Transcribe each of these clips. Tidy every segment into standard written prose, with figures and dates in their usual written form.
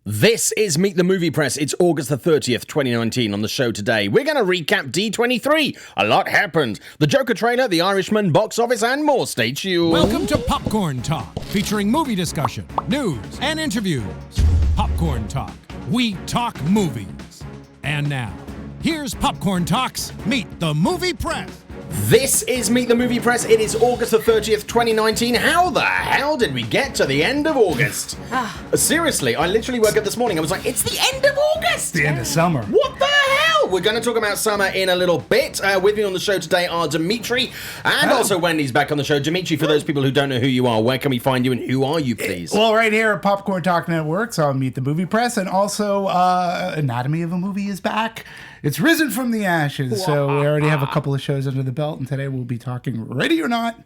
This is Meet the Movie Press. It's August the 30th, 2019. On the show today, we're going to recap D23. A lot happened. The Joker trailer, the Irishman, box office, and more. Stay tuned. Welcome to Popcorn Talk, featuring movie discussion, news, and interviews. Popcorn Talk. We talk movies. And now, here's Popcorn Talk's Meet the Movie Press. This is Meet the Movie Press. It is August the 30th, 2019. How the hell did we get to the end of August? Seriously, I literally woke up this morning. I was like, it's the end of August. The end of summer. What the hell? We're going to talk about summer in a little bit. With me on the show today are Demetri and also Wendy's back on the show. Demetri, for those people who don't know who you are, where can we find you and who are you, please? Well, right here at Popcorn Talk Network, so I'll Meet the Movie Press, and also Anatomy of a Movie is back. It's risen from the ashes, so we already have a couple of shows under the belt, and today we'll be talking Ready or Not.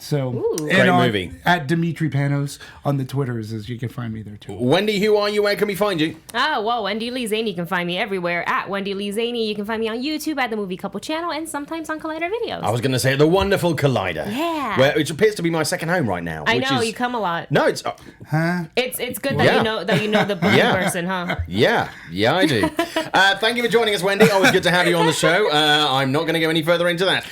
So, Great movie. At Demetri Panos on the Twitters, as you can find me there too. Wendy, who are you? Where can we find you? Well, Wendy Lee Szany. You can find me everywhere at Wendy Lee Szany. You can find me on YouTube at the Movie Couple channel and sometimes on Collider Videos. I was going to say the wonderful Collider. Yeah. Which appears to be my second home right now. I know, you come a lot. No, it's... It's good that you know the person, huh? Yeah, I do. Thank you for joining us, Wendy. Always good to have you on the show. I'm not going to go any further into that.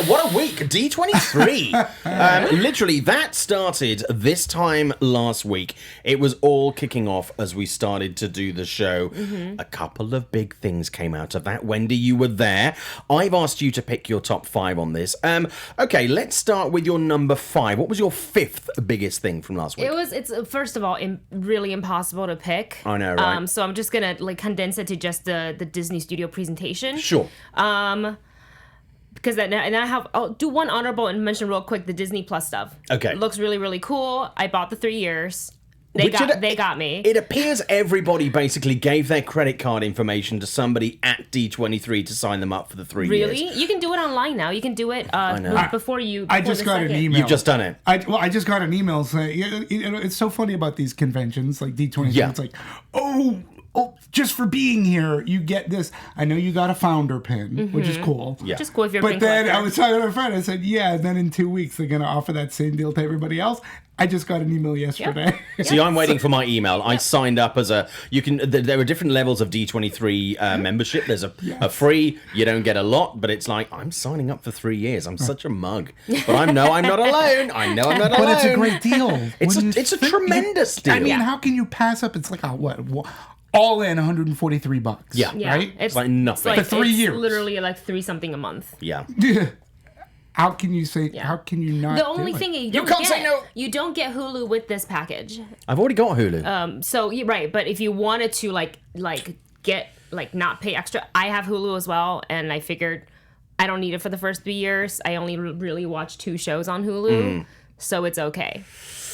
What a week. D23. Literally, that started this time last week. It was all kicking off as we started to do the show. Mm-hmm. A couple of big things came out of that. Wendy, you were there. I've asked you to pick your top 5 on this. Okay, let's start with your number 5. What was your 5th biggest thing from last week? It's first of all really impossible to pick. I know, right? So I'm just gonna condense it to just the Disney Studio presentation. Sure. Because I'll do one honorable mention real quick, the Disney Plus stuff. Okay. It looks really, really cool. I bought the 3 years. They got me. It appears everybody basically gave their credit card information to somebody at D23 to sign them up for the 3 years. Really? You can do it online now. You can do it before you... I just got an email. You've just done it. I just got an email saying, it's so funny about these conventions, like D23. Yeah. It's like, oh, just for being here, you get this. I know you got a founder pin, which is cool. Yeah. Just cool if you're But then I was talking to a friend. I said, yeah, and then in 2 weeks, they're going to offer that same deal to everybody else. I just got an email yesterday. Yep. See, I'm waiting for my email. I signed up as there are different levels of D23 membership. There's a free, you don't get a lot, but it's like, I'm signing up for 3 years. I'm such a mug. But I'm not alone. I know I'm not alone. But it's a great deal. It's a tremendous deal. I mean, how can you pass up? It's like, all in $143. Yeah. Right? It's like nothing. For 3 years. It's literally like 3 something a month. Yeah. How can you say? Yeah. How can you not? The only thing you can't say no. You don't get Hulu with this package. I've already got Hulu. So you're right, but if you wanted to not pay extra, I have Hulu as well, and I figured I don't need it for the first 3 years. I only really watch 2 shows on Hulu, so it's okay.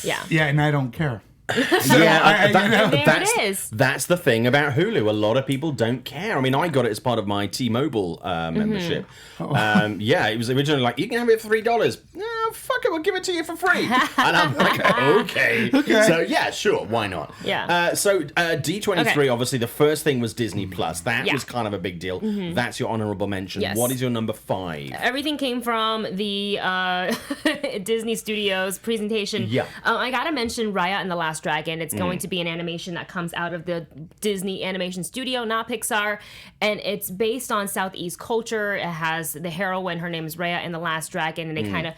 Yeah. Yeah, and I don't care. It is. That's the thing about Hulu. A lot of people don't care. I mean, I got it as part of my T-Mobile membership. It was originally like, you can have it for $3. No, fuck it, we'll give it to you for free. And I'm like, okay. So yeah, sure, why not? Yeah. D23, obviously, the first thing was Disney Plus. That was kind of a big deal. Mm-hmm. That's your honorable mention. Yes. What is your number 5? Everything came from the Disney Studios presentation. Yeah. I gotta mention Raya and the Last Dragon. It's going to be an animation that comes out of the Disney Animation Studio, not Pixar, and it's based on Southeast culture. It has the heroine, her name is Raya, and the Last Dragon, and they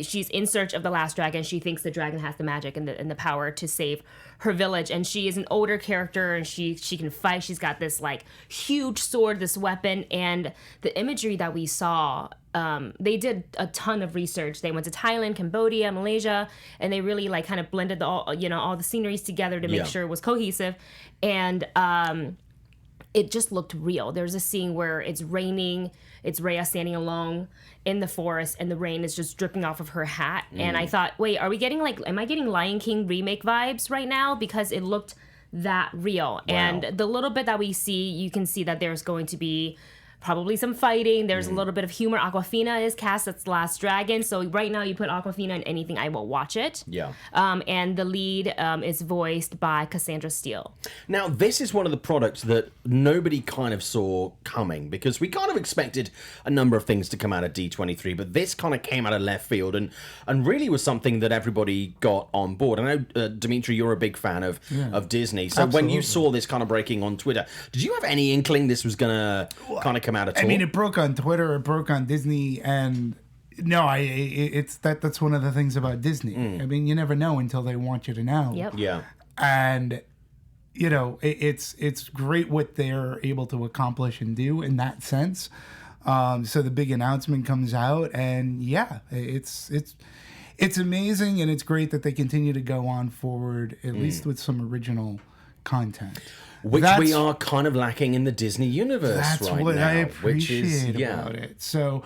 she's in search of the Last Dragon. She thinks the dragon has the magic and the power to save her village, and she is an older character, and she can fight. She's got this huge sword, this weapon, and the imagery that we saw. They did a ton of research. They went to Thailand, Cambodia, Malaysia, and they really kind of blended all the sceneries together to make sure it was cohesive, and it just looked real. There's a scene where it's raining. It's Rhea standing alone in the forest, and the rain is just dripping off of her hat. And I thought, wait, are we getting am I getting Lion King remake vibes right now? Because it looked that real. Wow. And the little bit that we see, you can see that there's going to be probably some fighting. There's a little bit of humor. Awkwafina is cast as Last Dragon. So right now you put Awkwafina in anything, I will watch it. Yeah. And the lead is voiced by Cassandra Steele. Now, this is one of the products that nobody kind of saw coming, because we kind of expected a number of things to come out of D23, but this kind of came out of left field and really was something that everybody got on board. I know, Demetri, you're a big fan of Disney. So when you saw this kind of breaking on Twitter, did you have any inkling this was going to kind of come out at all? I mean, it broke on Twitter, it broke on Disney, and no, that's one of the things about Disney. I mean, you never know until they want you to know. Yep. Yeah. And it's great what they're able to accomplish and do in that sense. So the big announcement comes out, and it's amazing, and it's great that they continue to go on forward, at least with some original content. Which we are kind of lacking in the Disney universe that's right what now. I appreciate about it. So,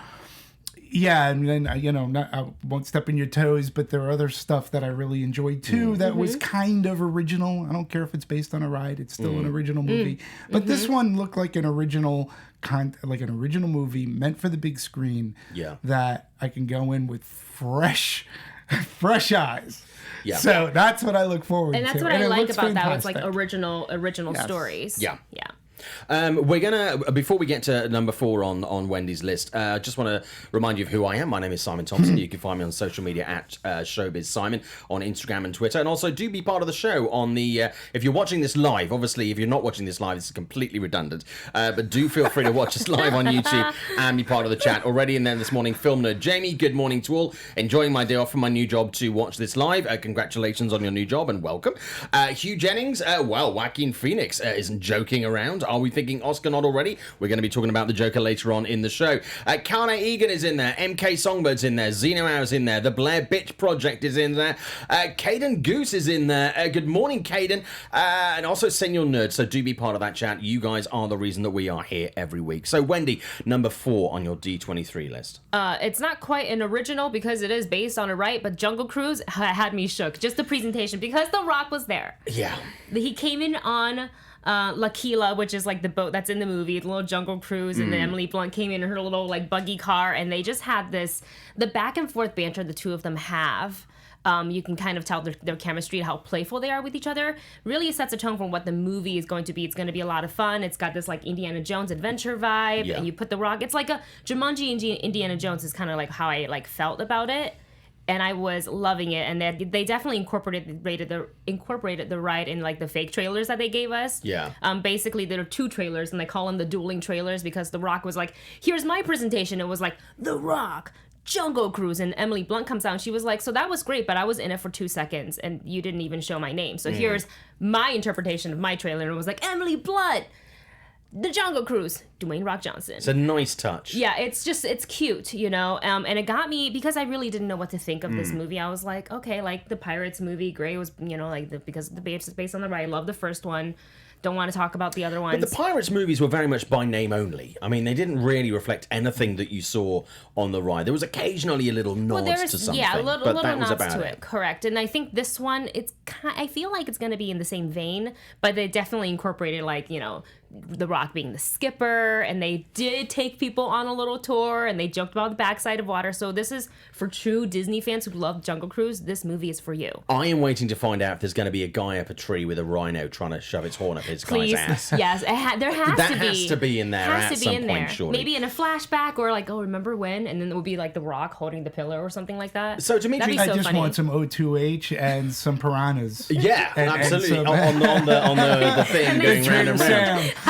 yeah, and then, I won't step in your toes, but there are other stuff that I really enjoyed too that was kind of original. I don't care if it's based on a ride, it's still an original movie. But this one looked like an original movie meant for the big screen that I can go in with fresh eyes. Yeah. So that's what I look forward to. And that's what I like about that. It's like fantastic. original stories. Yeah. Yeah. We're gonna, before we get to number 4 on Wendy's list, just want to remind you of who I am. My name is Simon Thompson. You can find me on social media at Showbiz Simon on Instagram and Twitter, and also do be part of the show on the. If you're watching this live, obviously, if you're not watching this live, this is completely redundant. But do feel free to watch us live on YouTube and be part of the chat. Already in there this morning, film nerd Jamie. Good morning to all. Enjoying my day off from my new job to watch this live. Congratulations on your new job and welcome. Hugh Jennings. Joaquin Phoenix isn't joking around. Are we thinking Oscar nod already? We're going to be talking about the Joker later on in the show. Kane Egan is in there. MK Songbird's in there. Zeno Hour's in there. The Blair Bitch Project is in there. Caden Goose is in there. Good morning, Caden. And also Senor Nerd. So do be part of that chat. You guys are the reason that we are here every week. So Wendy, number 4 on your D23 list. It's not quite an original because it is based on a right, but Jungle Cruise had me shook. Just the presentation, because The Rock was there. Yeah. He came in on L'Aquila, which is like the boat that's in the movie, the little jungle cruise, and then Emily Blunt came in her little like buggy car, and they just had the back and forth banter the two of them have. You can kind of tell their chemistry and how playful they are with each other. Really sets a tone for what the movie is going to be. It's going to be a lot of fun. It's got this like Indiana Jones adventure vibe, and you put The Rock. It's like a Jumanji and Indiana Jones is kind of like how I like felt about it. And I was loving it, and they definitely incorporated the ride in like the fake trailers that they gave us. Yeah. Basically, there are 2 trailers, and they call them the dueling trailers because The Rock was like, "Here's my presentation." It was like The Rock, Jungle Cruise, and Emily Blunt comes out, and she was like, "So that was great, but I was in it for 2 seconds, and you didn't even show my name. So here's my interpretation of my trailer." And it was like, Emily Blunt, The Jungle Cruise, Dwayne Rock Johnson. It's a nice touch. Yeah, it's cute, and it got me because I really didn't know what to think of this movie. I was like, okay, like the Pirates movie, Grey was, because the base is based on the right. I love the first one. Don't want to talk about the other ones. But the Pirates movies were very much by name only. I mean, they didn't really reflect anything that you saw on the ride. There was occasionally a little nod to something. Yeah, a little that was nods about to it. Correct. And I think this one, I feel like it's going to be in the same vein, but they definitely incorporated The Rock being the skipper, and they did take people on a little tour, and they joked about the backside of water. So this is for true Disney fans who love Jungle Cruise. This movie is for you. I am waiting to find out if there's going to be a guy up a tree with a rhino trying to shove its horn up his guy's ass. Yes, there has to be. That has to be in there at some point, surely. Maybe in a flashback, or like, oh, remember when? And then it would be like The Rock holding the pillow or something like that. So Demetri, I just want some O2H and some piranhas. Yeah, absolutely. And on the thing going round and round. Sam.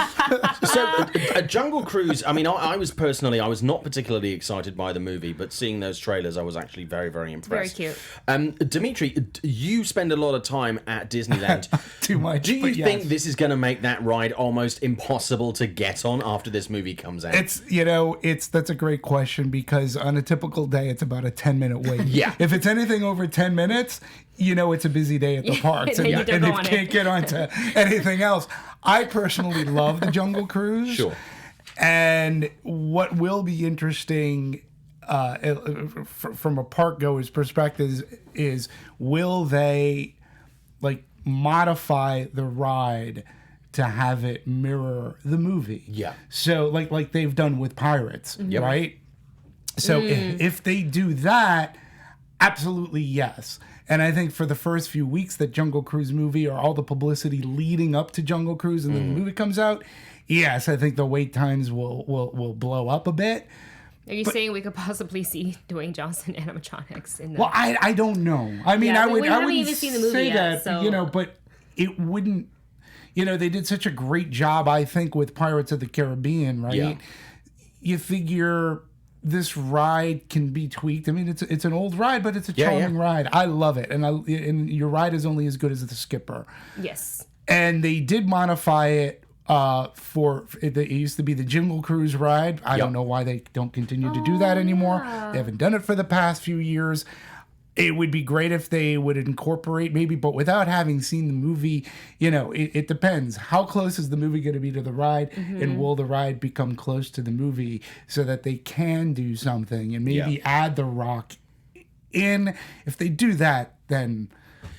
So, a Jungle Cruise, I mean, I was not particularly excited by the movie, but seeing those trailers, I was actually very, very impressed. Very cute. Demetri, you spend a lot of time at Disneyland. Too much. Do you think this is going to make that ride almost impossible to get on after this movie comes out? That's a great question, because on a typical day, it's about a 10-minute wait. Yeah. If it's anything over 10 minutes, it's a busy day at the parks, and you can't get onto anything else. I personally love the Jungle Cruise. Sure. And what will be interesting from a park goer's perspective is will they modify the ride to have it mirror the movie. Yeah. So like they've done with Pirates, right? So if they do that, absolutely yes. And I think for the first few weeks that Jungle Cruise movie, or all the publicity leading up to Jungle Cruise, and then the movie comes out, yes, I think the wait times will blow up a bit. Are you saying we could possibly see Dwayne Johnson animatronics in the... Well, I don't know. I mean, Yeah, I we haven't wouldn't even seen the movie say yet, that, so- but it wouldn't. They did such a great job, I think, with Pirates of the Caribbean, right? Yeah. You figure this ride can be tweaked. I mean, it's an old ride, but it's a charming ride. I love it, and your ride is only as good as the skipper. Yes. And they did modify it. It used to be the Jungle Cruise ride. I don't know why they don't continue to do that anymore. They haven't done it for the past few years. It would be great if they would incorporate maybe, but without having seen the movie, it depends. How close is the movie going to be to the ride? And will the ride become close to the movie so that they can do something and maybe add The Rock in? If they do that, then...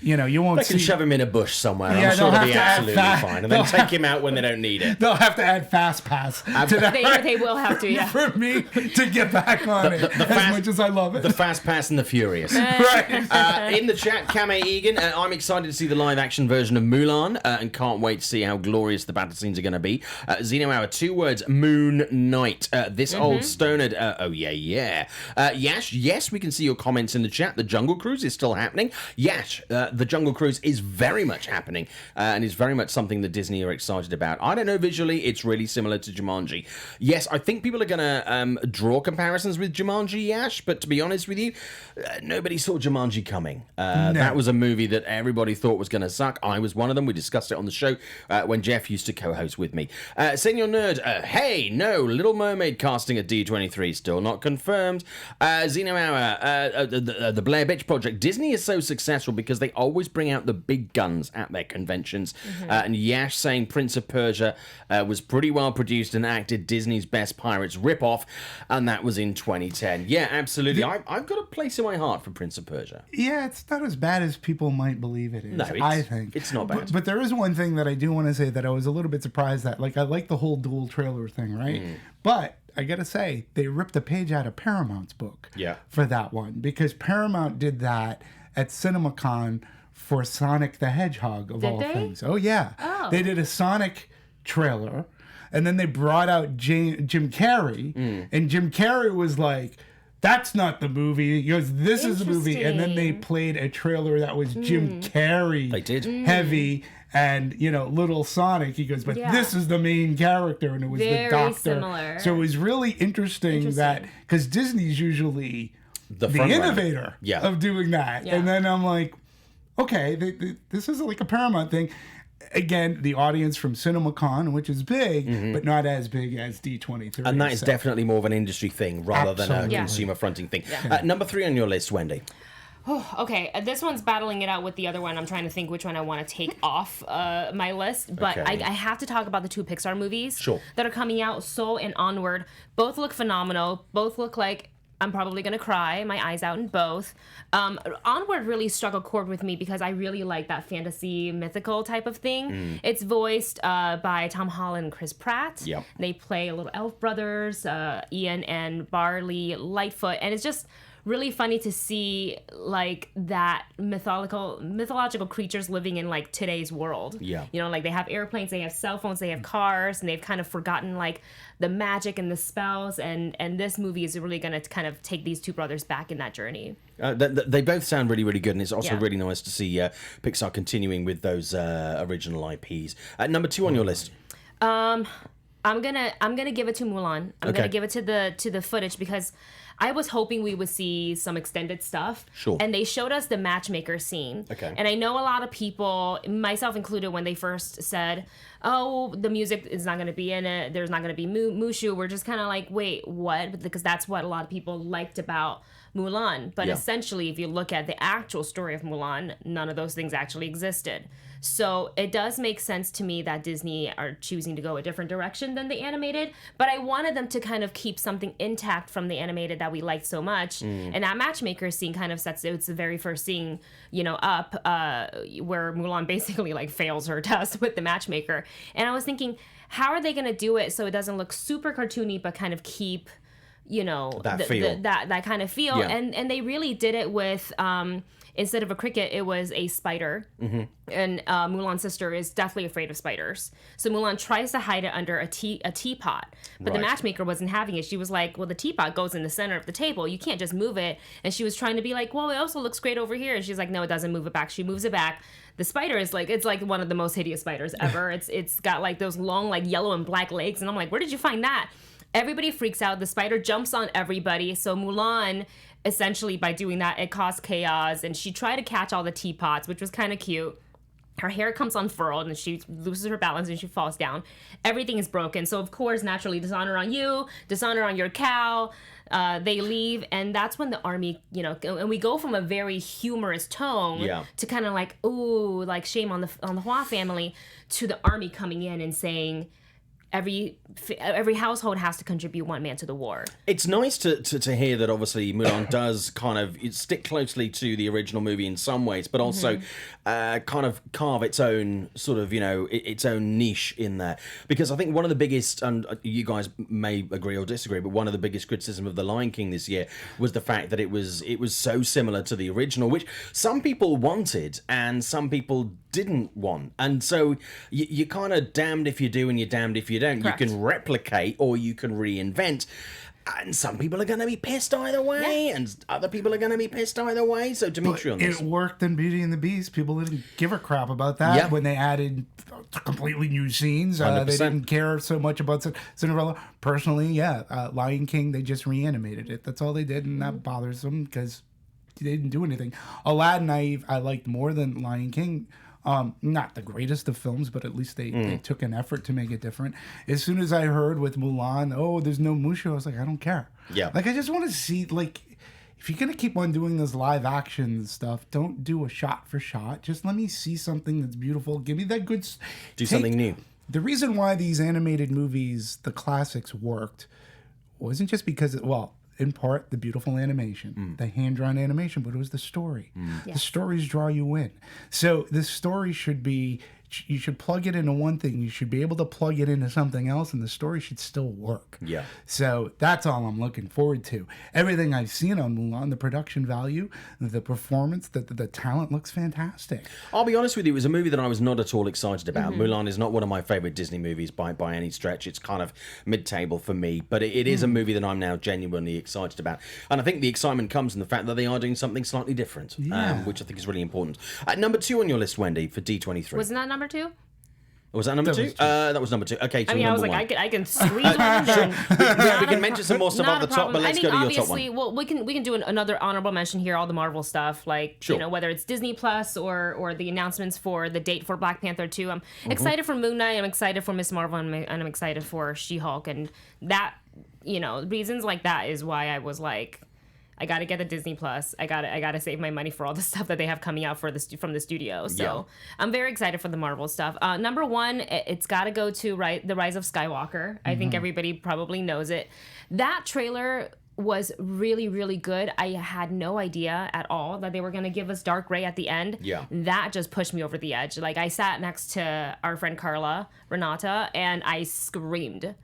you won't They can shove him in a bush somewhere. Yeah, I'm sure they'll they'll be have to add absolutely fine. And then take him out when they don't need it. They'll have to add Fast Pass to that They will have to, yeah. for me to get back on it as much as I love it. The Fast Pass and the Furious. Right. In the chat, Kame Egan, I'm excited to see the live-action version of Mulan and can't wait to see how glorious the battle scenes are going to be. Zeno Hour, 2 words, Moon Knight. This old stoner... Yash, yes, we can see your comments in the chat. The Jungle Cruise is still happening. Yash, the Jungle Cruise is very much happening and is very much something that Disney are excited about. I don't know, visually, it's really similar to Jumanji. Yes, I think people are going to draw comparisons with Jumanji, Yash, but to be honest with you, nobody saw Jumanji coming. No. That was a movie that everybody thought was going to suck. I was one of them. We discussed it on the show when Jeff used to co-host with me. Senior Nerd, hey, no, Little Mermaid casting at D23, still not confirmed. Zeno Hour, the Blair Bitch Project. Disney is so successful because they always bring out the big guns at their conventions. And Yash saying Prince of Persia was pretty well produced and acted, Disney's best pirates ripoff, and that was in 2010. Yeah, absolutely. I've got a place in my heart for Prince of Persia. Yeah, it's not as bad as people might believe it is. No, I think it's not bad. But there is one thing that I do want to say that I was a little bit surprised at. Like, I like the whole dual trailer thing, right? But I gotta say, they ripped a page out of Paramount's book for that one, because Paramount did that at CinemaCon for Sonic the Hedgehog, of all things. Oh, yeah. Oh. They did a Sonic trailer, and then they brought out Jim Carrey, and Jim Carrey was like, that's not the movie. He goes, this is the movie. And then they played a trailer that was Jim Carrey heavy, and, little Sonic. He goes, but this is the main character, and it was the doctor. Similar. So it was really interesting that, because Disney's usually the innovator of doing that. And then I'm like, okay, this is like a Paramount thing. Again, the audience from CinemaCon, which is big, but not as big as D23. And that is definitely more of an industry thing rather than a consumer fronting thing. Number 3 on your list, Wendy. Okay, this one's battling it out with the other one. I'm trying to think which one I want to take off my list. But I have to talk about the 2 Pixar movies that are coming out, Soul and Onward. Both look phenomenal. Both look like I'm probably going to cry my eyes out in both. Onward really struck a chord with me because I really like that fantasy mythical type of thing. It's voiced by Tom Holland and Chris Pratt. They play little elf brothers, Ian and Barley Lightfoot, and it's just really funny to see like that mythological creatures living in like today's world. Like they have airplanes, they have cell phones, they have cars, and they've kind of forgotten like the magic and the spells, and this movie is really going to kind of take these 2 brothers back in that journey. They both sound really, really good, and it's also really nice to see Pixar continuing with those original IPs. Number 2 on your list. I'm gonna give it to Mulan. I'm gonna give it to the footage because I was hoping we would see some extended stuff. And they showed us the matchmaker scene. And I know a lot of people, myself included, when they first said, oh, the music is not going to be in it, there's not going to be Mushu, we're just kind of like, wait, what? Because that's what a lot of people liked about Mulan. But essentially, if you look at the actual story of Mulan, none of those things actually existed. So it does make sense to me that Disney are choosing to go a different direction than the animated, but I wanted them to kind of keep something intact from the animated that we liked so much. And that matchmaker scene kind of sets, it's the very first scene, up where Mulan basically like fails her test with the matchmaker. And I was thinking, how are they going to do it so it doesn't look super cartoony, but kind of keep, that feel. That kind of feel. Yeah. And they really did it with, instead of a cricket, it was a spider. And Mulan's sister is deathly afraid of spiders. So Mulan tries to hide it under a teapot. But the matchmaker wasn't having it. She was like, well, the teapot goes in the center of the table. You can't just move it. And she was trying to be like, well, it also looks great over here. And she's like, no, it doesn't move it back. She moves it back. The spider is like, it's like one of the most hideous spiders ever. It's got like those long, like yellow and black legs. And I'm like, where did you find that? Everybody freaks out. The spider jumps on everybody. So Mulan, essentially by doing that, it caused chaos. And she tried to catch all the teapots, which was kind of cute. Her hair comes unfurled and she loses her balance and she falls down. Everything is broken. So, of course, naturally, dishonor on you, dishonor on your cow. They leave. And that's when the army, and we go from a very humorous tone to kind of like, ooh, like shame on the Hua family, to the army coming in and saying, every household has to contribute one man to the war. It's nice to hear that obviously Mulan does kind of stick closely to the original movie in some ways, but also kind of carve its own sort of, its own niche in there. Because I think one of the biggest, and you guys may agree or disagree, but one of the biggest criticism of The Lion King this year was the fact that it was so similar to the original, which some people wanted and some people didn't want. And so you're kind of damned if you do and you're damned if you don't. Correct. You can replicate or you can reinvent. And some people are going to be pissed either way, and other people are going to be pissed either way. So, Demetri, on this. It worked in Beauty and the Beast. People didn't give a crap about that when they added completely new scenes. They didn't care so much about Cinderella. Personally, Lion King, they just reanimated it. That's all they did, and that bothers them because they didn't do anything. Aladdin, I liked more than Lion King. Not the greatest of films, but at least they took an effort to make it different. As soon as I heard with Mulan, there's no Mushu, I was like, I don't care. Yeah. Like, I just want to see, like, if you're going to keep on doing this live action stuff, don't do a shot for shot. Just let me see something that's beautiful. Give me that good... Do something new. The reason why these animated movies, the classics, worked wasn't just because, in part, the beautiful animation, the hand-drawn animation, but it was the story. The stories draw you in. So the story should be, you should plug it into one thing. You should be able to plug it into something else, and the story should still work. Yeah. So that's all I'm looking forward to. Everything I've seen on Mulan, the production value, the performance, the talent looks fantastic. I'll be honest with you, it was a movie that I was not at all excited about. Mulan is not one of my favorite Disney movies by any stretch. It's kind of mid-table for me, but it is a movie that I'm now genuinely excited about. And I think the excitement comes in the fact that they are doing something slightly different, which I think is really important. Number 2 on your list, Wendy, for D23. Wasn't that number 2? Was that number 2? That was number 2. Okay, so I was number like, 1. I can squeeze one in. We can mention some more stuff off the top, but let's go to your top one. Obviously, well, we can do another honorable mention here, all the Marvel stuff, like, whether it's Disney Plus or the announcements for the date for Black Panther 2. I'm excited for Moon Knight, I'm excited for Miss Marvel, and I'm excited for She-Hulk, and that, reasons like that is why I was like, I gotta get the Disney Plus. I gotta save my money for all the stuff that they have coming out from the studio. So I'm very excited for the Marvel stuff. Number 1, it's gotta go to the Rise of Skywalker. I think everybody probably knows it. That trailer was really, really good. I had no idea at all that they were gonna give us Dark Rey at the end. Yeah. That just pushed me over the edge. Like, I sat next to our friend Carla Renata, and I screamed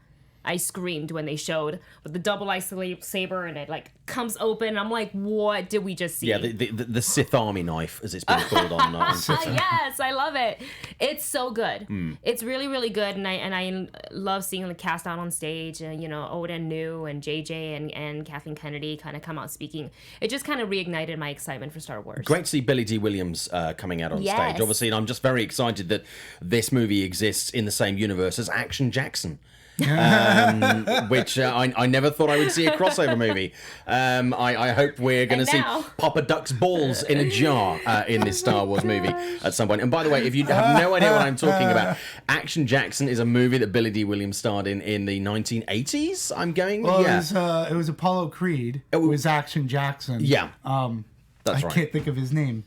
when they showed with the double lightsaber and it like comes open. I'm like, what did we just see? Yeah, the Sith Army knife, as it's been called on. Yes, I love it. It's so good. It's really, really good, and I love seeing the cast out on stage. Odin New and JJ and Kathleen Kennedy kind of come out speaking. It just kind of reignited my excitement for Star Wars. Great to see Billy D. Williams coming out on stage, obviously, and I'm just very excited that this movie exists in the same universe as Action Jackson. Which I never thought I would see a crossover movie. I hope we're going to see Papa Duck's balls in a jar in this Star Wars movie at some point. And by the way, if you have no idea what I'm talking about, Action Jackson is a movie that Billy D. Williams starred in the 1980s. I'm going. Well, it was Apollo Creed. It was Action Jackson. Yeah, that's right. I can't think of his name.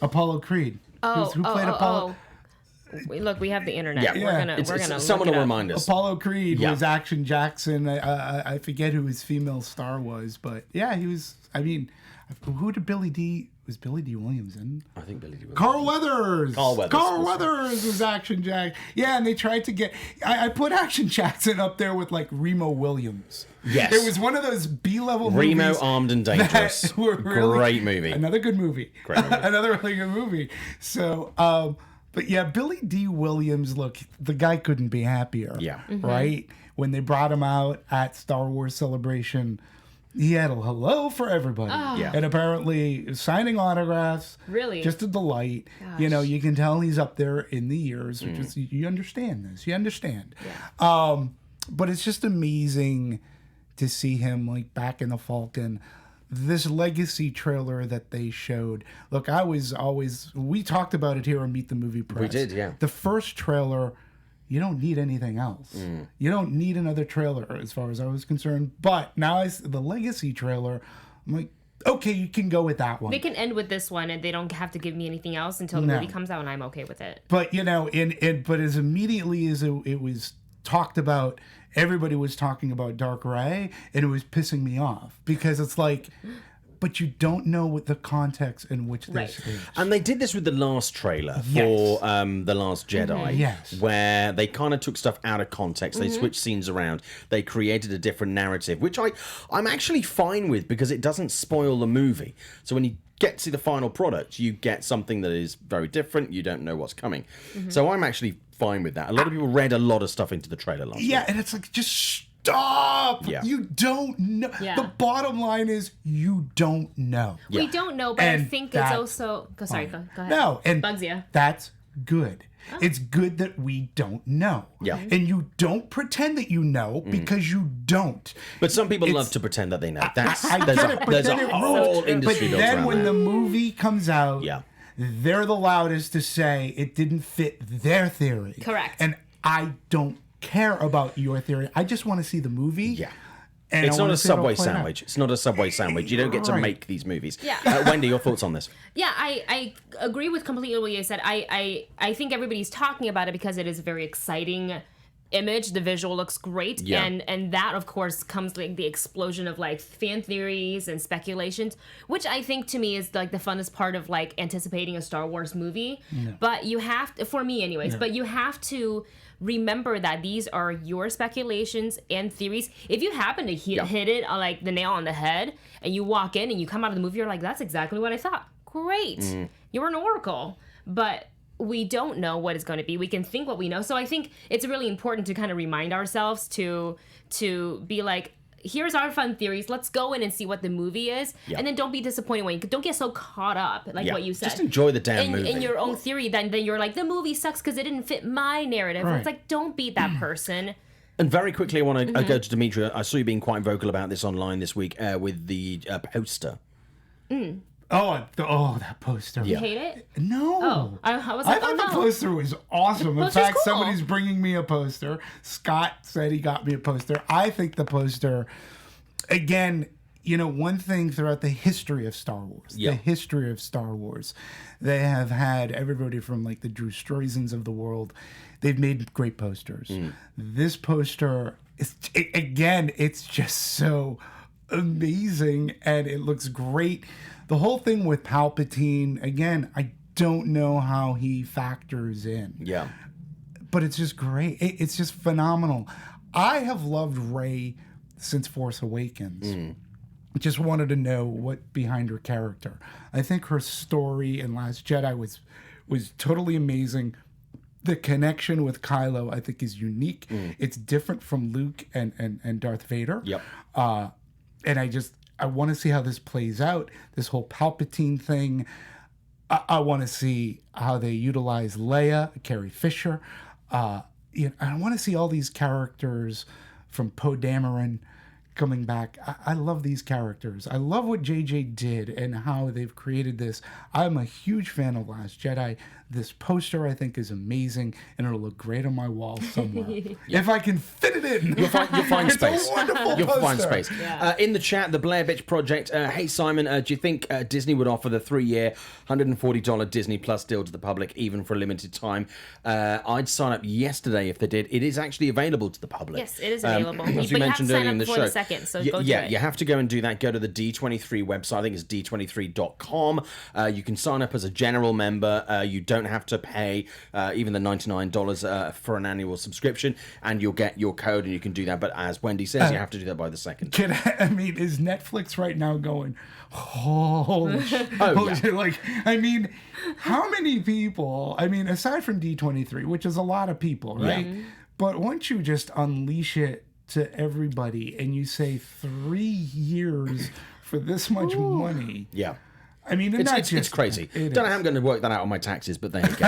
Apollo Creed. Who played Apollo? Look, we have the internet. Yeah. We're gonna someone look will it up. remind us. Apollo Creed Yeah. was Action Jackson. I forget who his female star was, but yeah, he was. I mean, who did Billy D? Was Billy D. Williams in? I think Billy D. Williams. Carl Weathers. Carl Weathers was Action Jack. Yeah, and they tried to get. I put Action Jackson up there with like Remo Williams. Yes. It was one of those B-level Remo, movies. Armed and Dangerous. That were really, Great movie. Another good movie. Great movie. Another really good movie. So, but yeah, Billy D. Williams, look, the guy couldn't be happier. Yeah. Right? When they brought him out at Star Wars Celebration, he had a hello for everybody. Yeah. And apparently signing autographs. Really? Just a delight. You know, you can tell he's up there in the years, which is, you understand this. You understand. Yeah. But it's just amazing to see him like back in the Falcon. This legacy trailer that they showed. Look, we talked about it here on Meet the Movie Press. We did, yeah. The first trailer, you don't need anything else. You don't need another trailer as far as I was concerned. But now the legacy trailer, I'm like, okay, you can go with that one. They can end with this one, and they don't have to give me anything else until the movie comes out, and I'm okay with it. But you know, but as immediately as it was talked about, everybody was talking about Dark Ray, and it was pissing me off because it's like, but you don't know what the context in which they're Right. staged. And they did this with the last trailer Yes. for The Last Jedi. Yes. Where they kind of took stuff out of context. They switched scenes around. They created a different narrative, which I'm actually fine with because it doesn't spoil the movie. So when you get to the final product, you get something that is very different. You don't know what's coming. So I'm actually fine with that. A lot of people read a lot of stuff into the trailer last week. And it's like, just stop. Yeah. You don't know. Yeah. The bottom line is you don't know. We don't know, but I And think it's that's also. Go ahead. No, and Bugs ya. that's good. It's good that we don't know. Yeah. And you don't pretend that you know because you don't. But some people It's- love to pretend that they know. There's get it, but there's then a it whole ruins- industry But built then around when that. the movie comes out, Yeah. they're the loudest to say it didn't fit their theory. Correct. And I don't care about your theory. I just want to see the movie. Yeah. And It's I not wanna a see how it Subway plays out. sandwich. It's not a Subway sandwich. You don't get to Right. make these movies. Yeah. Wendy, your thoughts on this? Yeah, I agree with completely what you said. I think everybody's talking about it because it is a very exciting image. The visual looks great. Yeah. And that, of course, comes like the explosion of like fan theories and speculations, which I think to me is like the funnest part of like anticipating a Star Wars movie. But you have to, for me anyways, but you have to remember that these are your speculations and theories. If you happen to hit it on like the nail on the head and you walk in and you come out of the movie, you're like, that's exactly what I thought. Great. You're an oracle. But we don't know what it's going to be. We can think what we know. So I think it's really important to kind of remind ourselves to be like, here's our fun theories. Let's go in and see what the movie is. Yeah. And then don't be disappointed when you don't get so caught up, like Yeah. what you said. Just enjoy the damn movie. In your own theory, then you're like, the movie sucks because it didn't fit my narrative. Right. It's like, don't be that person. And very quickly, I want to Mm-hmm. go to Demetri. I saw you being quite vocal about this online this week with the poster. That poster. You hate it? No. Oh, I was I like, thought oh the no. poster was awesome. In poster's fact, cool. somebody's bringing me a poster. Scott said he got me a poster. I think the poster, again, you know, one thing throughout the history of Star Wars, they have had everybody from like the Drew Struzans of the world. They've made great posters. This poster, it's just so amazing and it looks great. The whole thing with Palpatine, again, I don't know how he factors in. Yeah. But it's just great. It's just phenomenal. I have loved Rey since Force Awakens. Just wanted to know what behind her character. I think her story in Last Jedi was totally amazing. The connection with Kylo, I think, is unique. It's different from Luke and Darth Vader. Yep. And I want to see how this plays out. This whole Palpatine thing. I want to see how they utilize Leia, Carrie Fisher. I want to see all these characters from Poe Dameron coming back. I love these characters. I love what JJ did and how they've created this. I'm a huge fan of Last Jedi. this poster, I think, is amazing, and it'll look great on my wall somewhere. If I can fit it in. You'll find It's space. a wonderful You'll find poster. space. Yeah. In the chat, the Blair Bitch Project. Hey, Simon, do you think Disney would offer the 3-year, $140 Disney Plus deal to the public, even for a limited time? I'd sign up yesterday if they did. It is actually available to the public. Yes, it is available. As But we you have to mentioned sign earlier up in the before show. the second, so go do yeah, it. you have to go and do that. Go to the D23 website. I think it's d23.com. You can sign up as a general member. You don't have to pay even the $99 for an annual subscription, and you'll get your code, and you can do that. But as Wendy says, you have to do that by the second. I mean, is Netflix right now going, holy shit? Oh, yeah. Like, I mean, how many people, I mean, aside from D23, which is a lot of people, right? Yeah. But once you just unleash it to everybody and you say 3 years for this much money. Yeah. I mean, It's crazy. Don't know how I'm going to work that out on my taxes, but there you go.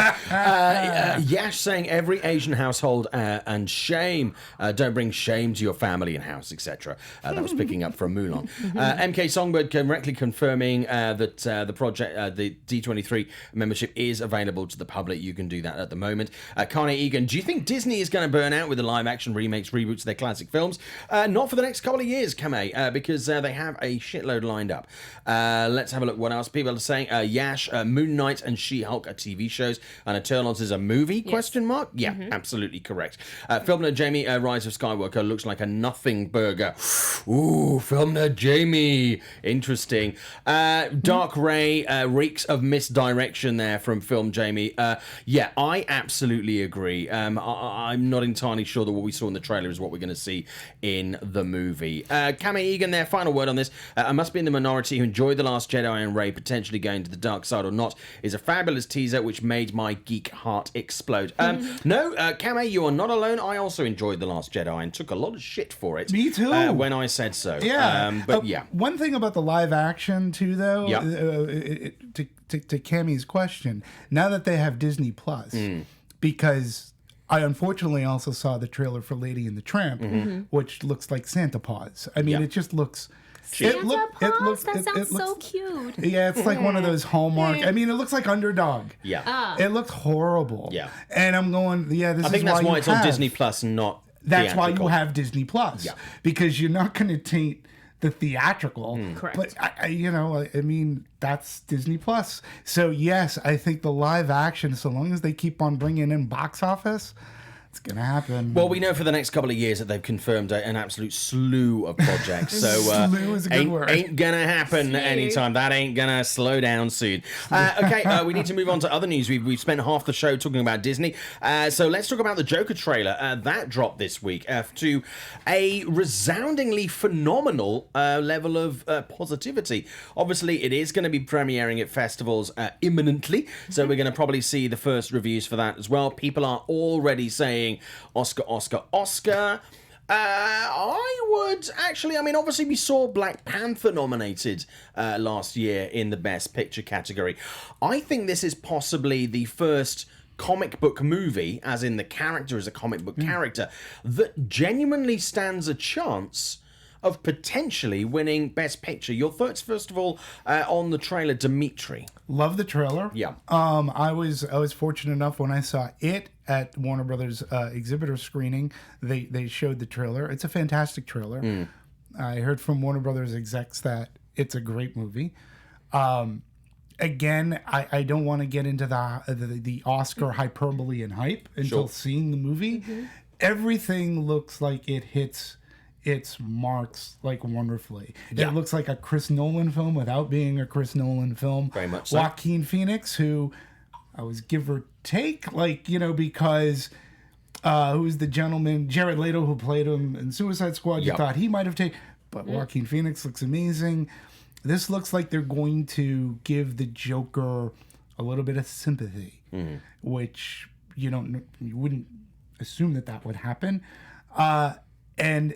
Yash saying every Asian household and shame. Don't bring shame to your family and house, etc. That was picking up from Mulan. MK Songbird correctly confirming that the project, the D23 membership is available to the public. You can do that at the moment. Carney Egan, do you think Disney is going to burn out with the live action remakes, reboots of their classic films? Not for the next couple of years, Kame, because they have a shitload lined up. Let's have a look what else people are saying. Yash, Moon Knight and She-Hulk are TV shows, and Eternals is a movie, question mark? Yeah, absolutely correct. Film Nerd Jamie, Rise of Skywalker looks like a nothing burger. Ooh, Film Nerd Jamie. Interesting. Dark Ray reeks of misdirection there from Film Jamie. Yeah, I absolutely agree. I'm not entirely sure that what we saw in the trailer is what we're going to see in the movie. Kame Egan there, final word on this. I must be in the minority who enjoyed The Last Jedi and Rey potentially going to the dark side or not is a fabulous teaser which made my geek heart explode. No, Kame, you are not alone. I also enjoyed The Last Jedi and took a lot of shit for it. Me too. When I said so. Yeah. But yeah. One thing about the live action, too, though, Yeah. to Cammy's question, now that they have Disney Plus, because I unfortunately also saw the trailer for Lady and the Tramp, which looks like Santa Paws. I mean, Yeah. it just looks... Santa Paws? That sounds so cute. Yeah, it's like one of those Hallmark. I mean, it looks like Underdog. Yeah. It looked horrible. Yeah. And I'm going, yeah, this I is think that's why you it's on have- Disney Plus and not That's why you theatrical. have Disney Plus. Yeah. Because you're not going to taint the theatrical. Correct. But, I mean, that's Disney Plus. So, yes, I think the live action, so long as they keep on bringing in box office, it's going to happen. Well, we know for the next couple of years that they've confirmed an absolute slew of projects. So Slew is a good word. Ain't gonna happen anytime. That ain't gonna slow down soon. Okay, we need to move on to other news. We've spent half the show talking about Disney. So let's talk about the Joker trailer. That dropped this week to a resoundingly phenomenal level of positivity. Obviously, it is going to be premiering at festivals imminently. So we're going to probably see the first reviews for that as well. People are already saying Oscar, Oscar, Oscar. I would actually, I mean, obviously we saw Black Panther nominated last year in the Best Picture category. I think this is possibly the first comic book movie, as in the character is a comic book character, that genuinely stands a chance of potentially winning Best Picture. Your thoughts, first of all, on the trailer, Demetri. Love the trailer. Yeah. I was fortunate enough when I saw it at Warner Brothers exhibitor screening. They showed the trailer. It's a fantastic trailer. I heard from Warner Brothers execs that it's a great movie. Again, I don't want to get into the Oscar hyperbole and hype until seeing the movie. Everything looks like it hits its marks like wonderfully. Yeah. It looks like a Chris Nolan film without being a Chris Nolan film. Very much so. Joaquin Phoenix, who I was give or take, because who's the gentleman, Jared Leto, who played him in Suicide Squad, you thought he might have taken, but Joaquin Phoenix looks amazing. This looks like they're going to give the Joker a little bit of sympathy, which you wouldn't assume that would happen. And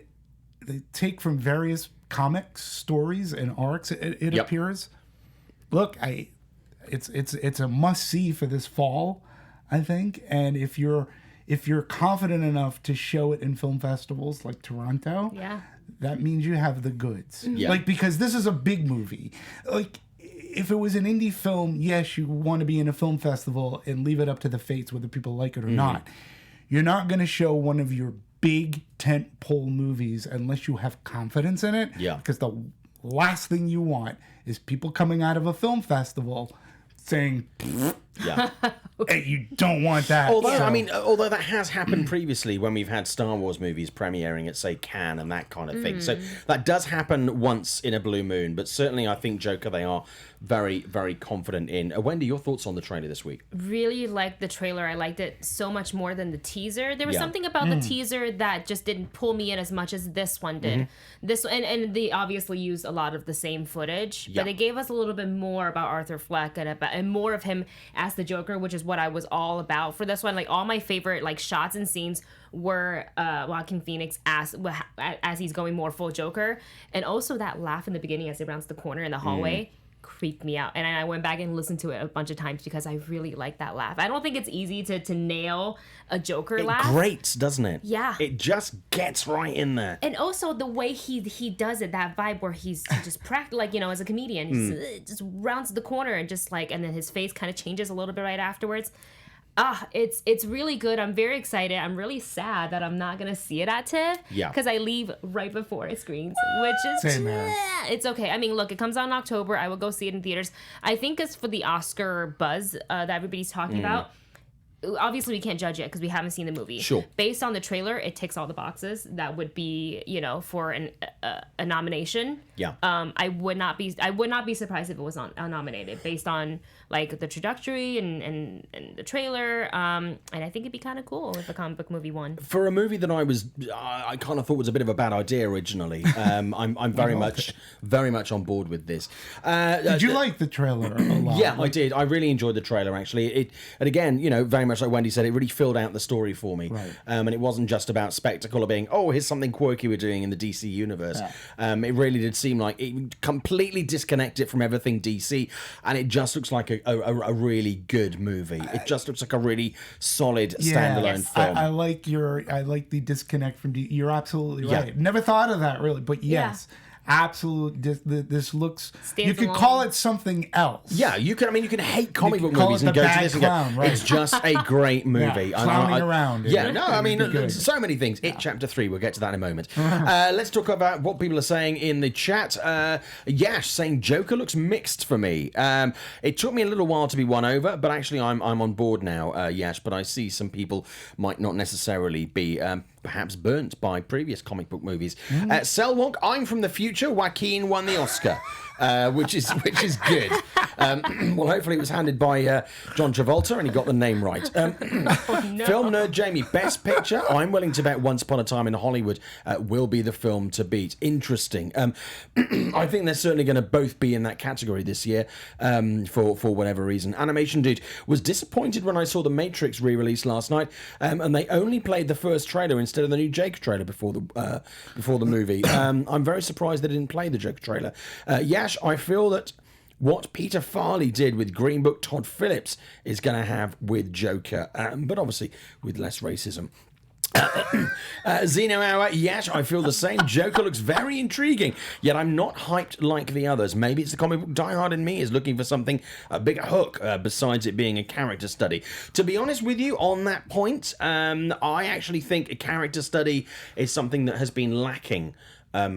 they take from various comics, stories, and arcs. It appears. Look, it's a must see for this fall, I think. And if you're confident enough to show it in film festivals like Toronto, that means you have the goods. Yeah. Like, because this is a big movie. Like, if it was an indie film, yes, you want to be in a film festival and leave it up to the fates whether people like it or not. You're not going to show one of your big tentpole movies unless you have confidence in it. Yeah. Because the last thing you want is people coming out of a film festival saying, Yeah. hey, you don't want that. Although, So- I mean, although that has happened previously when we've had Star Wars movies premiering at, say, Cannes and that kind of thing. So that does happen once in a blue moon, but certainly I think Joker they are very, very confident in. Wendy, your thoughts on the trailer this week? Really liked the trailer. I liked it so much more than the teaser. There was Yeah. something about the teaser that just didn't pull me in as much as this one did. This and they obviously used a lot of the same footage, Yeah. but they gave us a little bit more about Arthur Fleck and more of him as the Joker, which is what I was all about for this one. Like all my favorite like shots and scenes were Joaquin Phoenix as he's going more full Joker, and also that laugh in the beginning as he rounds the corner in the hallway. Creeped me out, and I went back and listened to it a bunch of times because I really like that laugh. I don't think it's easy to nail a Joker laugh. It grates, doesn't it? Yeah. It just gets right in there. And also the way he does it, that vibe where he just like, you know, as a comedian, he just rounds the corner and just like, and then his face kind of changes a little bit right afterwards. It's really good. I'm very excited. I'm really sad that I'm not gonna see it at TIFF. Yeah. Because I leave right before it screens, which is Same, man. it's okay. I mean, look, it comes out in October. I will go see it in theaters. I think it's for the Oscar buzz that everybody's talking about. Obviously, we can't judge it because we haven't seen the movie. Sure. Based on the trailer, it ticks all the boxes. That would be, you know, for a nomination. Yeah. I would not be surprised if it was nominated based on like the trajectory and the trailer. And I think it'd be kind of cool if a comic book movie won. For a movie that I kind of thought was a bit of a bad idea originally, I'm very much on board with this. Did you like the trailer a lot? Yeah, I did. I really enjoyed the trailer, actually. And again, you know, very much like Wendy said, it really filled out the story for me. Right. And it wasn't just about spectacle or being, oh, here's something quirky we're doing in the DC universe. Yeah. It really did seem like it completely disconnected from everything DC, and it just looks like a really good movie. It just looks like a really solid standalone film. I like the disconnect from you're absolutely Yeah. right. Never thought of that really, but yes. Absolutely, this looks. Stands you could alone. call it something else. Yeah, you can hate comic book call movies it and The go to Bad this Clown, and go, right. it's just a great movie. Clowning around. Yeah, no, I mean, It'd be good. so many things. It Chapter 3, we'll get to that in a moment. Let's talk about what people are saying in the chat. Yash saying Joker looks mixed for me. It took me a little while to be won over, but actually I'm on board now, Yash, but I see some people might not necessarily be perhaps burnt by previous comic book movies. Selwonk, I'm from the future. Joaquin won the Oscar, which is good. Well, hopefully it was handed by John Travolta and he got the name right. Film nerd Jamie, best picture. I'm willing to bet Once Upon a Time in Hollywood will be the film to beat. Interesting. I think they're certainly going to both be in that category this year for whatever reason. Animation Dude was disappointed when I saw The Matrix re-release last night, and they only played the first trailer instead of the new Jake trailer before the movie. I'm very surprised they didn't play the Joker trailer. Yash, I feel that what Peter Farley did with Green Book, Todd Phillips is going to have with Joker, but obviously with less racism. Zeno Hour, yes, I feel the same. Joker looks very intriguing, yet I'm not hyped like the others. Maybe it's the comic book diehard in me is looking for something, a bigger hook, besides it being a character study. To be honest with you, on that point, I actually think a character study is something that has been lacking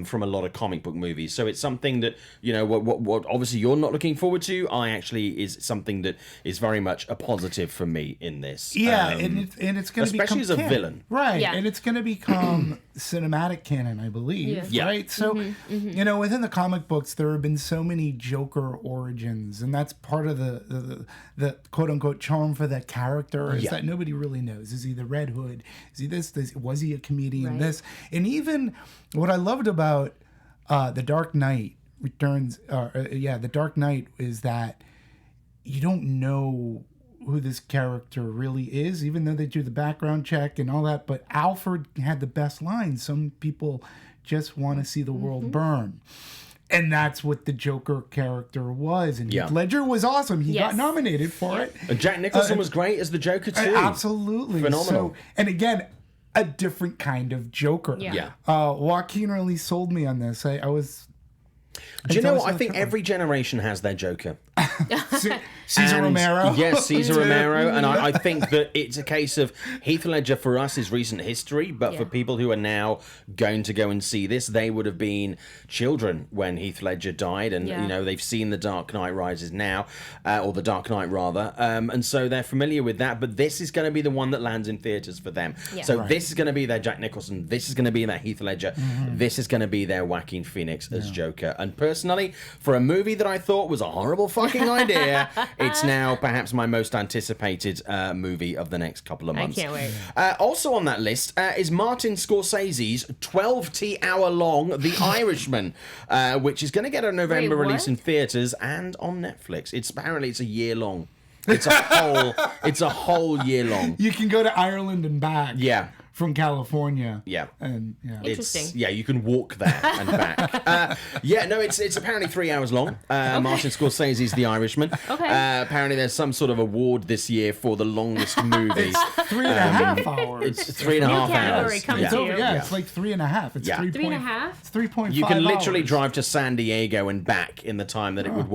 from a lot of comic book movies. So it's something that, you know, what obviously you're not looking forward to, I actually is something that is very much a positive for me in this. Yeah, and it's going to become especially as a canon. villain. Right, Yeah. and it's going to become cinematic canon, I believe, Yeah. right? So, you know, within the comic books, there have been so many Joker origins, and that's part of the quote-unquote charm for that character is Yeah. that nobody really knows. Is he the Red Hood? Is he this? Was he a comedian? Right. This? And even what I loved about The Dark Knight Returns, The Dark Knight is that you don't know who this character really is, even though they do the background check and all that. But Alfred had the best lines. Some people just want to see the world burn. And that's what the Joker character was. And Yeah. Heath Ledger was awesome. He got Yes. nominated for it. And Jack Nicholson was great as the Joker too. Absolutely. Phenomenal. So, and again, a different kind of Joker. Yeah. Yeah. Joaquin really sold me on this. I was Do you know what? I think every generation has their Joker. Cesar Romero. Yes, Cesar Romero. And I think that it's a case of Heath Ledger for us is recent history, but for people who are now going to go and see this, they would have been children when Heath Ledger died. And, you know, they've seen The Dark Knight Rises now, or The Dark Knight rather. And so they're familiar with that. But this is going to be the one that lands in theaters for them. Yeah. So this is going to be their Jack Nicholson. This is going to be their Heath Ledger. This is going to be their Joaquin Phoenix as Joker. And personally, for a movie that I thought was a horrible fucking idea, it's now perhaps my most anticipated movie of the next couple of months. I can't wait. Also on that list is Martin Scorsese's 12-hour-long The Irishman, which is going to get a November release in theaters and on Netflix. Apparently it's a year long. It's a whole year long. You can go to Ireland and back. Yeah. From California. Yeah. And Interesting. You can walk there and back. It's apparently 3 hours long. Martin Scorsese's The Irishman. Okay. Apparently there's some sort of award this year for the longest movie. 3.5 hours. It's 3.5 hours. Category comes to you. It's like 3.5. It's 3.5? It's 3.5 You can literally hours. drive to San Diego and back in the time that it would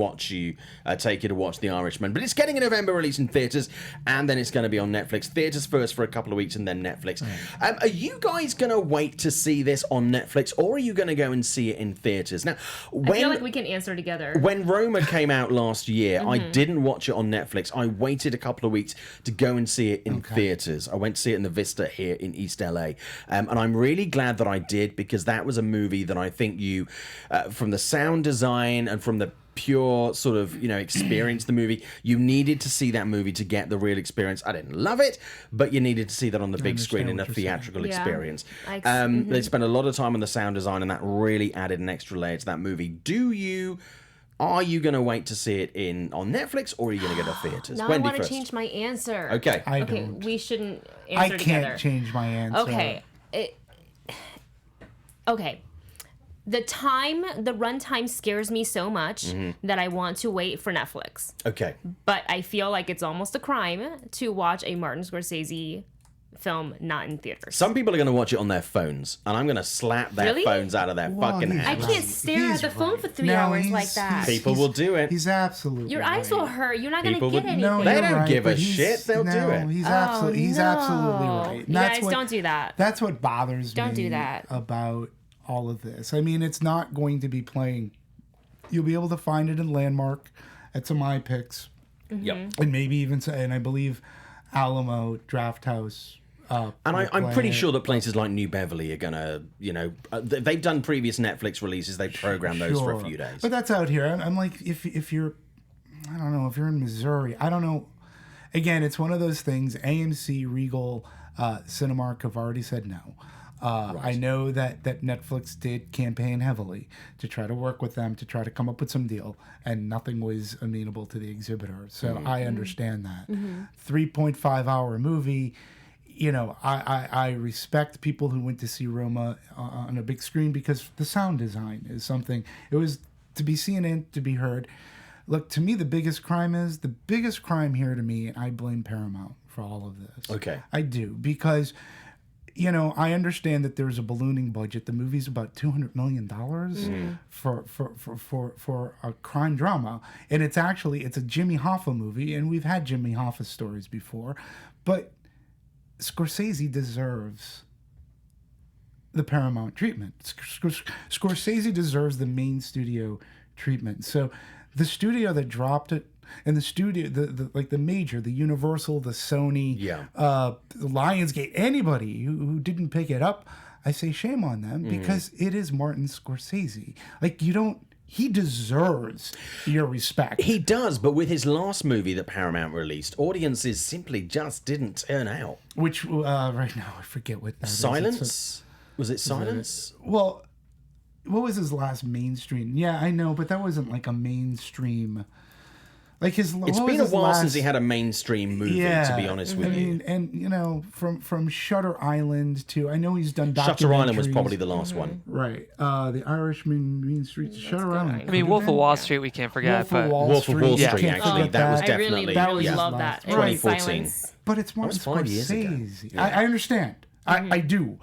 take you to watch The Irishman. But it's getting a November release in theaters, and then it's going to be on Netflix. Theaters first for a couple of weeks, and then Netflix. Are you guys going to wait to see this on Netflix, or are you going to go and see it in theaters? Now, I feel like we can answer together. When Roma came out last year, I didn't watch it on Netflix. I waited a couple of weeks to go and see it in theaters. I went to see it in the Vista here in East LA. And I'm really glad that I did, because that was a movie that I think you, from the sound design and from the pure sort of, experience the movie, you needed to see that movie to get the real experience. I didn't love it, but you needed to see that on the big screen in a theatrical experience. They spent a lot of time on the sound design, and that really added an extra layer to that movie. Are you going to wait to see it on Netflix, or are you going to go to theaters? No, Wendy I want first. to change my answer. Okay. I don't. We shouldn't answer together. I can't change my answer. Okay. Okay. The runtime scares me so much that I want to wait for Netflix. Okay. But I feel like it's almost a crime to watch a Martin Scorsese film not in theaters. Some people are going to watch it on their phones, and I'm going to slap their phones out of their fucking hands. I can't stare at the phone for 3 hours like that. People will do it. He's absolutely Your eyes will hurt. You're not going to get anything. No, they you're don't right, give a but shit. They'll do it. He's absolutely right. You guys don't do that. That's what bothers me. Don't do that. About all of this. I mean, it's not going to be playing. You'll be able to find it in Landmark at some iPicks. Yep. And maybe even, and I believe Alamo, Draft House. And I'm pretty sure that places like New Beverly are going to, they've done previous Netflix releases. They program those for a few days. But that's out here. I'm like, if you're, I don't know, if you're in Missouri, I don't know. Again, it's one of those things. AMC, Regal, Cinemark have already said no. I know that Netflix did campaign heavily to try to work with them to try to come up with some deal, and nothing was amenable to the exhibitor. So I understand that. 3.5 hour movie. I respect people who went to see Roma on a big screen, because the sound design is something. It was to be seen and to be heard. Look, to me, the biggest crime here to me, and I blame Paramount for all of this. Okay. I do, because I understand that there's a ballooning budget. The movie's about $200 million for a crime drama. And it's a Jimmy Hoffa movie, and we've had Jimmy Hoffa stories before. But Scorsese deserves the Paramount treatment. Scorsese deserves the main studio treatment. So the studio that dropped it, and the studio, the major, the Universal, the Sony, the Lionsgate, anybody who didn't pick it up, I say shame on them, because it is Martin Scorsese. He deserves your respect. He does, but with his last movie that Paramount released, audiences simply just didn't turn out. Which, right now, I forget what that Silence? is. Was it Silence? Well, what was his last mainstream? Yeah, I know, but that wasn't like a mainstream. Like his. It's been a while since he had a mainstream movie, to be honest with you. And from Shutter Island to, I know he's done documentaries. Shutter Island was probably the last one. Right. The Irishman, Mean Streets, Shutter Island. I mean, Wolf of Wall Street we can't forget. Wolf of Wall Street, actually. That was definitely. I really love that. 2014. But it's Martin 5 years ago. Scorsese. I understand. I do.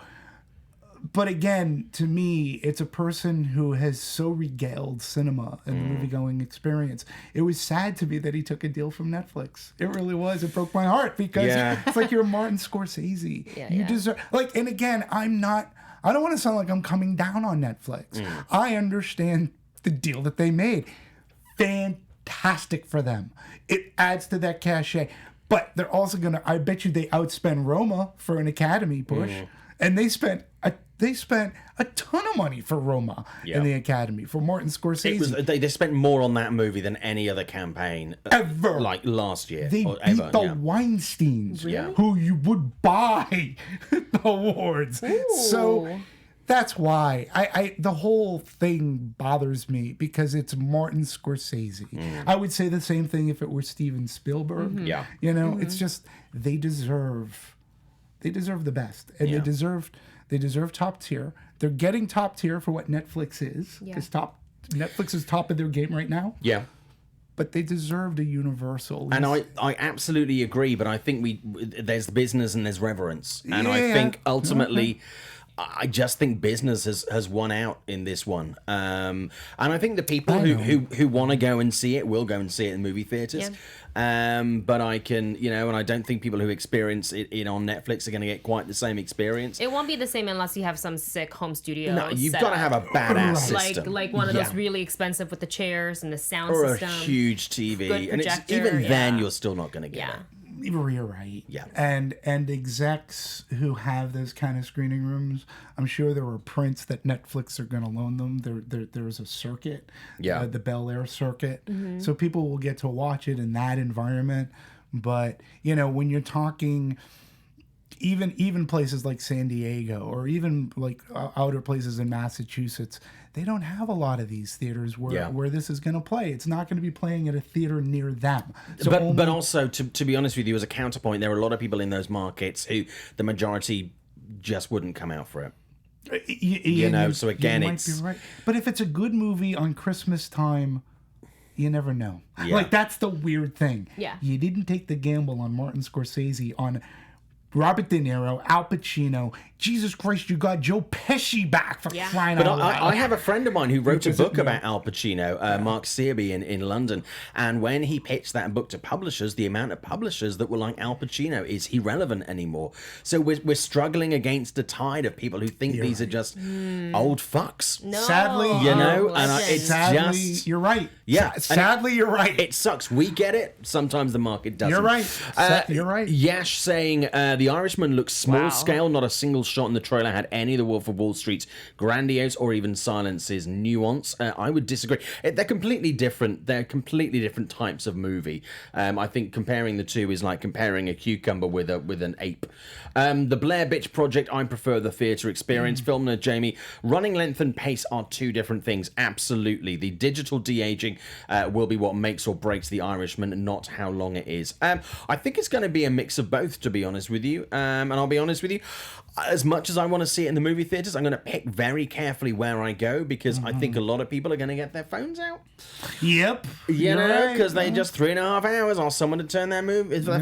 But again, to me, it's a person who has so regaled cinema and the movie-going experience. It was sad to me that he took a deal from Netflix. It really was. It broke my heart because it's like you're Martin Scorsese. You deserve and again, I don't want to sound like I'm coming down on Netflix. I understand the deal that they made. Fantastic for them. It adds to that cachet. But they're also gonna. I bet you they outspend Roma for an Academy push, and they spent a ton of money for Roma in the Academy for Martin Scorsese. They spent more on that movie than any other campaign Ever. like last year. They or beat ever. the Weinsteins, who you would buy the awards. Ooh. So that's why I the whole thing bothers me because it's Martin Scorsese. I would say the same thing if it were Steven Spielberg. Yeah. You know, it's just they deserve the best, and they deserve top tier. They're getting top tier for what Netflix is, because Netflix is top of their game right now. Yeah. But they deserved a universal. And I absolutely agree, but I think there's business and there's reverence. And I Yeah. think ultimately, I just think business has won out in this one. And I think the people who want to go and see it will go and see it in movie theaters. But I can, and I don't think people who experience it on Netflix are going to get quite the same experience. It won't be the same unless you have some sick home studio. No, you've got to have a badass system. Like one of those really expensive with the chairs and the sound or system. a huge TV. Good And projector, even then, you're still not going to get it. You're right. Yeah. And execs who have those kind of screening rooms, I'm sure there were prints that Netflix are going to loan them. There's a circuit, the Bel Air circuit, so people will get to watch it in that environment. But when you're talking, even places like San Diego or even like outer places in Massachusetts, they don't have a lot of these theaters where this is going to play. It's not going to be playing at a theater near them. So but also, to be honest with you, as a counterpoint, there are a lot of people in those markets who the majority just wouldn't come out for it. So again, might be right. But if it's a good movie on Christmas time, you never know. Yeah. Like, that's the weird thing. Yeah. You didn't take the gamble on Martin Scorsese, on Robert De Niro, Al Pacino. Jesus Christ, you got Joe Pesci back for crying out loud. I have a friend of mine who wrote a book about Al Pacino, Mark Searby in London. And when he pitched that book to publishers, the amount of publishers that were like, Al Pacino, is irrelevant anymore. So we're struggling against a tide of people who think these are just old fucks. No. Sadly, you're right. Yeah. Sadly, you're right. It sucks. We get it. Sometimes the market doesn't. You're right. You're right. Yash saying The Irishman looks small scale. Not a single shot in the trailer had any of the Wolf of Wall Street's grandiose or even Silence's nuance. I would disagree. They're completely different. They're completely different types of movie. I think comparing the two is like comparing a cucumber with an ape. The Blair Bitch Project, I prefer the theatre experience. Film nerd Jamie, running length and pace are two different things. Absolutely. The digital de-aging will be what makes or breaks The Irishman, not how long it is. I think it's going to be a mix of both, to be honest with you. And I'll be honest with you, as much as I want to see it in the movie theaters, I'm going to pick very carefully where I go, because I think a lot of people are going to get their phones out. Yep. You know, because they just 3.5 hours, ask someone to turn their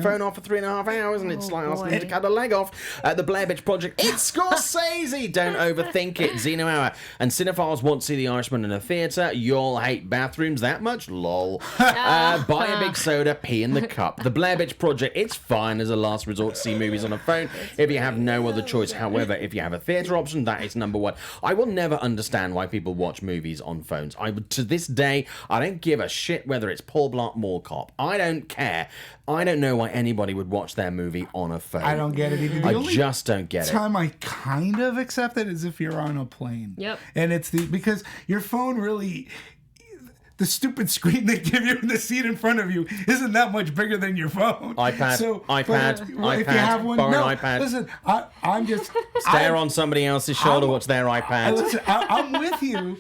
phone off for 3.5 hours, and it's like asking them to cut a leg off. The Blair Bitch Project, it's Scorsese! Don't overthink it. Xeno Hour. And cinephiles want to see The Irishman in a theatre. You'll hate bathrooms that much? Lol. Buy a big soda, pee in the cup. The Blair Bitch Project, it's fine as a last resort to see movies on a phone if you have no other choice. However, if you have a theatre option, that is number one. I will never understand why people watch movies on phones. To this day, I don't give a shit whether it's Paul Blart Mall Cop. I don't care. I don't know why anybody would watch their movie on a phone. I don't get it either. I just don't get it. The time I kind of accept it is if you're on a plane. Yep. And it's because your phone really... The stupid screen they give you in the seat in front of you isn't that much bigger than your phone. iPad. If you have one, borrow no. an iPad. Listen, I'm just Stare on somebody else's shoulder, watch their iPad. Listen, I'm with you.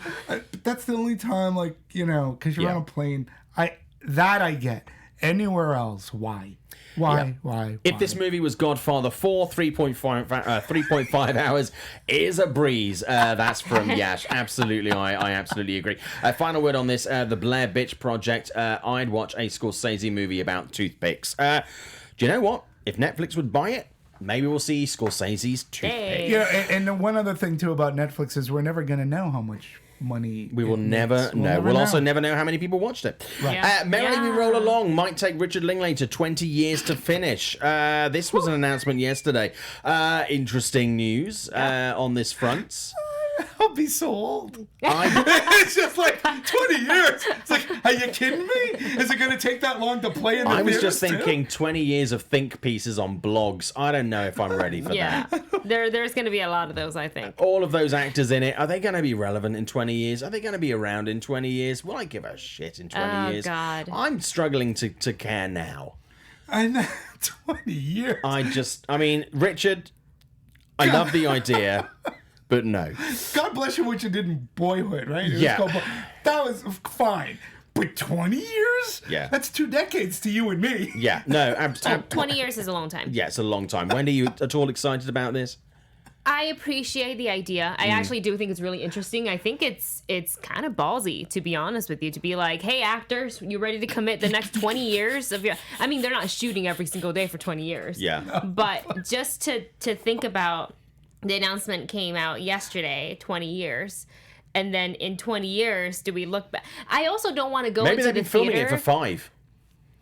That's the only time, because you're on a plane. I get. Anywhere else, why? Why? If this movie was Godfather 4, 3.5 hours is a breeze. That's from Yash. Absolutely, I absolutely agree. Final word on this, the Blair Bitch Project. I'd watch a Scorsese movie about toothpicks. Do you know what? If Netflix would buy it, Maybe we'll see Scorsese's toothpick. Hey. Yeah, and one other thing too about Netflix is we're never going to know how much money We will never know. We'll also never know how many people watched it. Right. Yeah. Merrily We Yeah. Roll Along might take Richard Linklater 20 years to finish. This was an announcement yesterday. Interesting news on this front. I'll be so old. It's just like 20 years. It's like, are you kidding me? Is it going to take that long to play in the I was theaters just too? thinking 20 years of think pieces on blogs. I don't know if I'm ready for Yeah, that. there's going to be a lot of those, I think. All of those actors in it, are they going to be relevant in 20 years? Are they going to be around in 20 years? Will I give a shit in 20 Oh, years? God. I'm struggling to care now. I know, 20 years. I mean, Richard, I love the idea, but no. God bless you what you did in Boyhood, right? It was Yeah. called that was fine. But 20 years? Yeah. That's 2 decades to you and me. Yeah, no, 20 years is a long time. yeah, it's a long time. Wendy, you at all excited about this? I appreciate the idea. I actually do think it's really interesting. I think it's kind of ballsy, to be honest with you, to be like, hey, actors, you ready to commit the next 20 years of your... I mean, they're not shooting every single day for 20 years. Yeah. But just to think about, the announcement came out yesterday, 20 years. And then in 20 years, do we look back? I also don't want to go Maybe into they've the been filming theater. it for 5.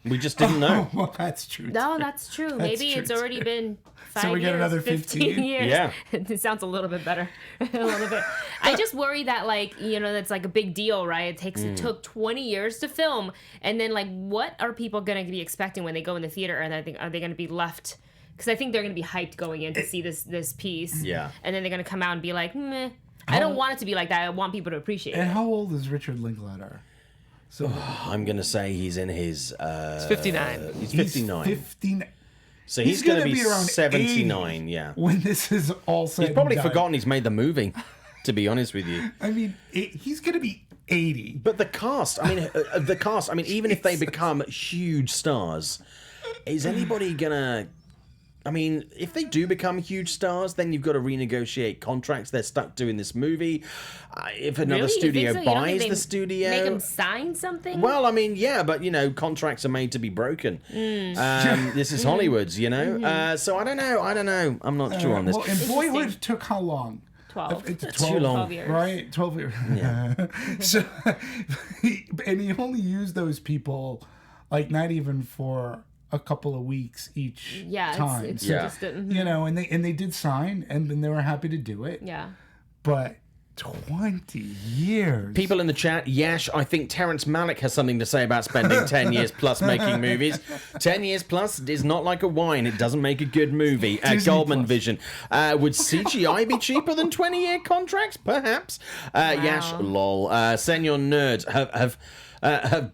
We just didn't know. Well, that's true. No, that's true. Maybe true, it's already been 5 So we years, get another 15? years. Yeah. It sounds a little bit better. A little bit. I just worry that, like, that's like a big deal, right? It took 20 years to film. And then, like, what are people going to be expecting when they go in the theater? And are they going to be left... Because I think they're going to be hyped going in to see this piece. Yeah. And then they're going to come out and be like, meh. I don't want it to be like that. I want people to appreciate And it. how old is Richard Linklater? So I'm going to say he's in his... It's 59. He's he's 59. 15. So he's going to be around 79, 80 yeah. when this is all said He's probably and done. forgotten he's made the movie, to be honest with you. I mean, he's going to be 80. But the cast, even if they become huge stars, is anybody going to... I mean, if they do become huge stars, then you've got to renegotiate contracts. They're stuck doing this movie. If another Really? You studio think so? You don't buys think the they studio... Make them sign something? Well, I mean, yeah, but, contracts are made to be broken. This is Hollywood's, So I don't know. I'm not sure on this. Well, and Boyhood took how long? 12. It's Too long. 12 years. Right? 12 years. Yeah. So, and he only used those people, like, not even for a couple of weeks each Yeah, time. it's Yeah. just... And they did sign, and then they were happy to do it. Yeah. But 20 years. People in the chat, Yash, I think Terrence Malick has something to say about spending 10 years plus making movies. 10 years plus is not like a wine. It doesn't make a good movie. Disney Goldman Plus. Vision. Would CGI be cheaper than 20-year contracts? Perhaps. Yash, lol. Senor Nerds have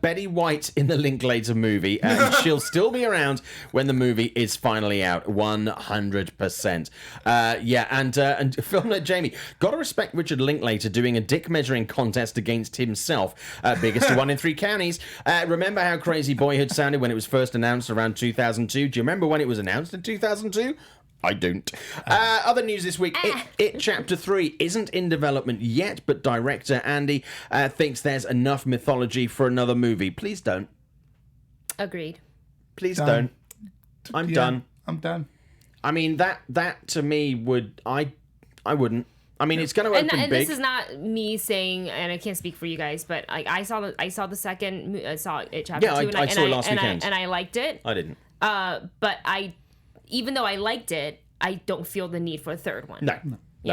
Betty White in the Linklater movie, and she'll still be around when the movie is finally out. 100%. And film Jamie, gotta respect Richard Linklater doing a dick measuring contest against himself. Biggest one in 3 counties. Remember how crazy Boyhood sounded when it was first announced around 2002? Do you remember when it was announced in 2002? I don't. Other news this week. It Chapter 3 isn't in development yet, but director Andy thinks there's enough mythology for another movie. Please don't. Agreed. Please Done. don't. I'm Yeah, done. I'm done. I mean, that to me would... I wouldn't. I mean, it's going to open And big. this is not me saying, and I can't speak for you guys, but I saw the second, saw it chapter 2, Yeah, I saw it last weekend. and I liked it. I didn't. But even though I liked it, I don't feel the need for a third one. No,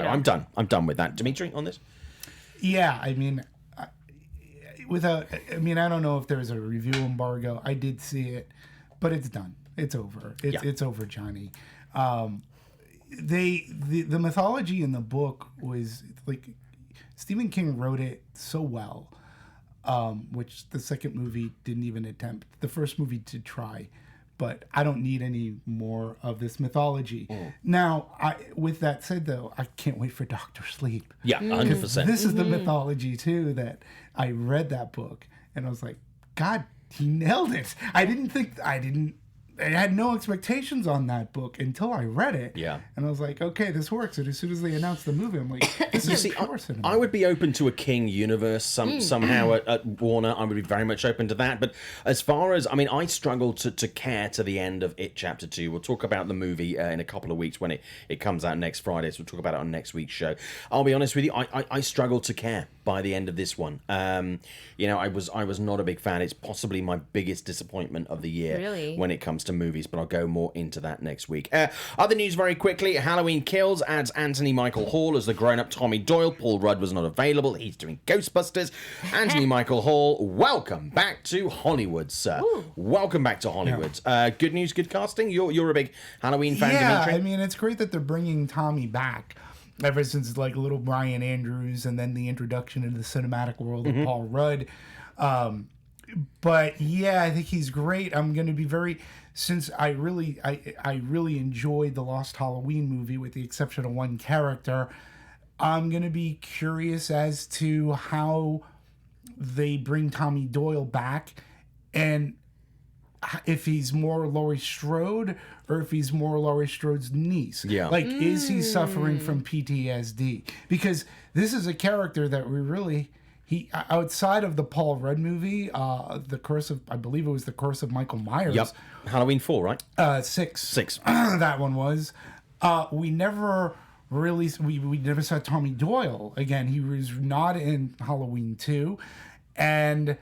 I'm done. I'm done with that. Demetri, on this? Yeah, I mean, I don't know if there's a review embargo. I did see it, but it's done. It's over. It's over, Johnny. The mythology in the book was like Stephen King wrote it so well, which the second movie didn't even attempt. The first movie did try, but I don't need any more of this mythology. Now, with that said, though, I can't wait for Dr. Sleep. Yeah, 100%. This is the mythology too that I read that book and I was like, God, he nailed it. I didn't I had no expectations on that book until I read it. Yeah. And I was like, okay, this works. And as soon as they announced the movie, I'm like, this is pure cinema. I would be open to a King universe somehow at Warner. I would be very much open to that. But as far as, I struggle to care to the end of It Chapter 2. We'll talk about the movie in a couple of weeks when it comes out next Friday. So we'll talk about it on next week's show. I'll be honest with you, I struggle to care by the end of this one. I was not a big fan. It's possibly my biggest disappointment of the year when it comes to movies, but I'll go more into that next week. Other news very quickly. Halloween Kills adds Anthony Michael Hall as the grown-up Tommy Doyle. Paul Rudd was not available. He's doing Ghostbusters. Anthony Michael Hall, welcome back to Hollywood, sir. Ooh. Welcome back to Hollywood. Yeah. Good news, good casting. You're a big Halloween fan, Demetri? Yeah, it's great that they're bringing Tommy back. Ever since like little Brian Andrews and then the introduction into the cinematic world of Paul Rudd. But yeah, I think he's great. I'm going to be since I really enjoyed the Lost Halloween movie with the exception of one character, I'm going to be curious as to how they bring Tommy Doyle back and if he's more Laurie Strode or if he's more Laurie Strode's niece. Yeah. Like, is he suffering from PTSD? Because this is a character that he outside of the Paul Rudd movie, I believe it was The Curse of Michael Myers. Yep. Halloween 4, right? 6. Six. That one was. We never saw Tommy Doyle again. He was not in Halloween 2. And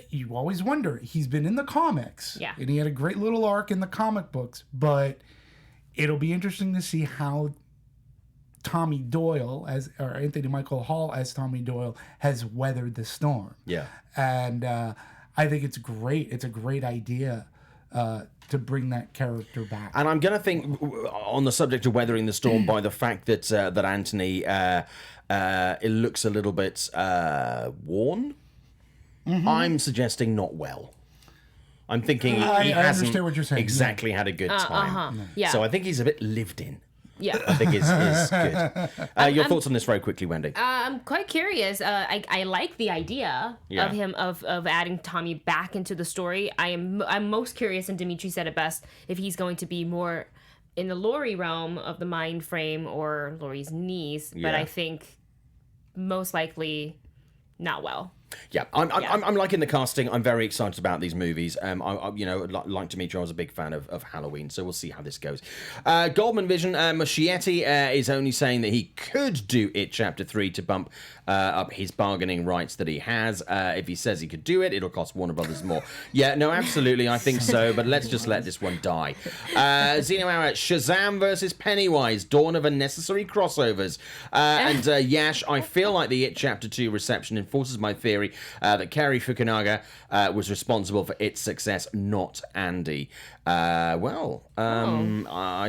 you always wonder, he's been in the comics. Yeah. And he had a great little arc in the comic books. But it'll be interesting to see how Tommy Doyle or Anthony Michael Hall as Tommy Doyle has weathered the storm. Yeah. And I think it's great. It's a great idea to bring that character back. And I'm going to think on the subject of weathering the storm by the fact that Anthony it looks a little bit worn. Mm-hmm. I'm suggesting not well. I'm thinking he hasn't understand what you're saying. exactly had a good time. Yeah. So I think he's a bit lived in. Yeah. I think is good. Your thoughts on this very quickly, Wendy? I'm quite curious. I like the idea of him of adding Tommy back into the story. I'm most curious, and Demetri said it best, if he's going to be more in the Laurie realm of the mind frame or Laurie's niece. But I think most likely not well. Yeah, I'm liking the casting. I'm very excited about these movies. Like Demetri, I was a big fan of Halloween, so we'll see how this goes. Goldman Vision, Muschietti is only saying that he could do It Chapter 3 to bump up his bargaining rights that he has. If he says he could do it, it'll cost Warner Brothers more. Yeah, no, absolutely, I think so, but let's just let this one die. Zeno Hour, Shazam versus Pennywise, dawn of unnecessary crossovers. And Yash, I feel like the It Chapter 2 reception enforces my theory that Cary Fukunaga was responsible for its success, not Andy. I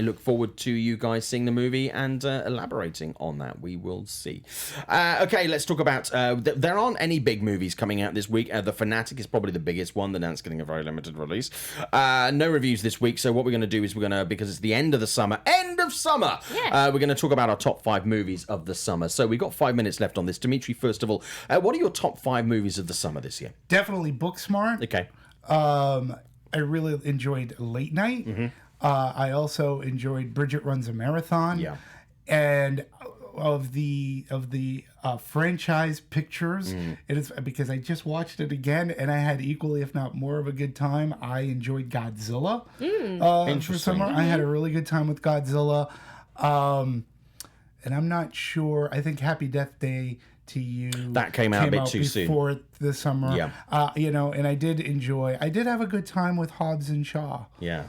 look forward to you guys seeing the movie and elaborating on that. We will see. Okay, let's talk about... there aren't any big movies coming out this week. The Fanatic is probably the biggest one. The Dance getting a very limited release. No reviews this week, so what we're going to do is because it's the end of the summer, we're going to talk about our top 5 movies of the summer. So we've got 5 minutes left on this. Demetri, first of all, what are your top 5 movies of the summer this year? Definitely Booksmart. Okay. I really enjoyed Late Night. Mm-hmm. I also enjoyed Bridget Runs a Marathon. Yeah. And of the franchise pictures, it is because I just watched it again and I had equally, if not more, of a good time. I enjoyed Godzilla. For summer. I had a really good time with Godzilla. And I'm not sure. I think Happy Death Day to You that came out a bit too soon before the summer. Yeah. And I did have a good time with Hobbs and Shaw. Yeah.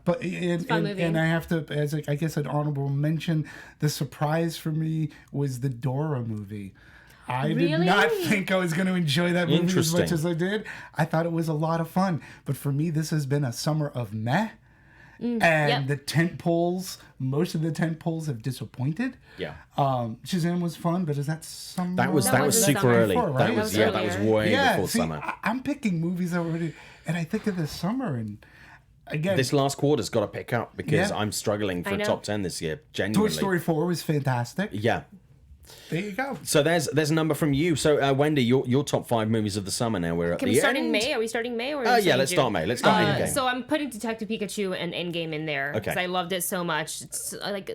But and I have to, as I guess an honorable mention, the surprise for me was the Dora movie. I did not think I was going to enjoy that movie as much as I did. I thought it was a lot of fun, but for me, this has been a summer of meh. And the tent poles, most of the tent poles have disappointed. Yeah. Shazam was fun, but is that summer? That was super early. Before, right? That was way before summer. I'm picking movies already, and I think of the summer, and again, this last quarter's got to pick up because I'm struggling for top 10 this year. Genuinely. Toy Story 4 was fantastic. Yeah. There you go. So there's a number from you. So Wendy, your top 5 movies of the summer. Now we're at Can the we start end. in May? Are we starting May or? Yeah, let's start May. Let's start Endgame. So I'm putting Detective Pikachu and Endgame in there because I loved it so much. It's like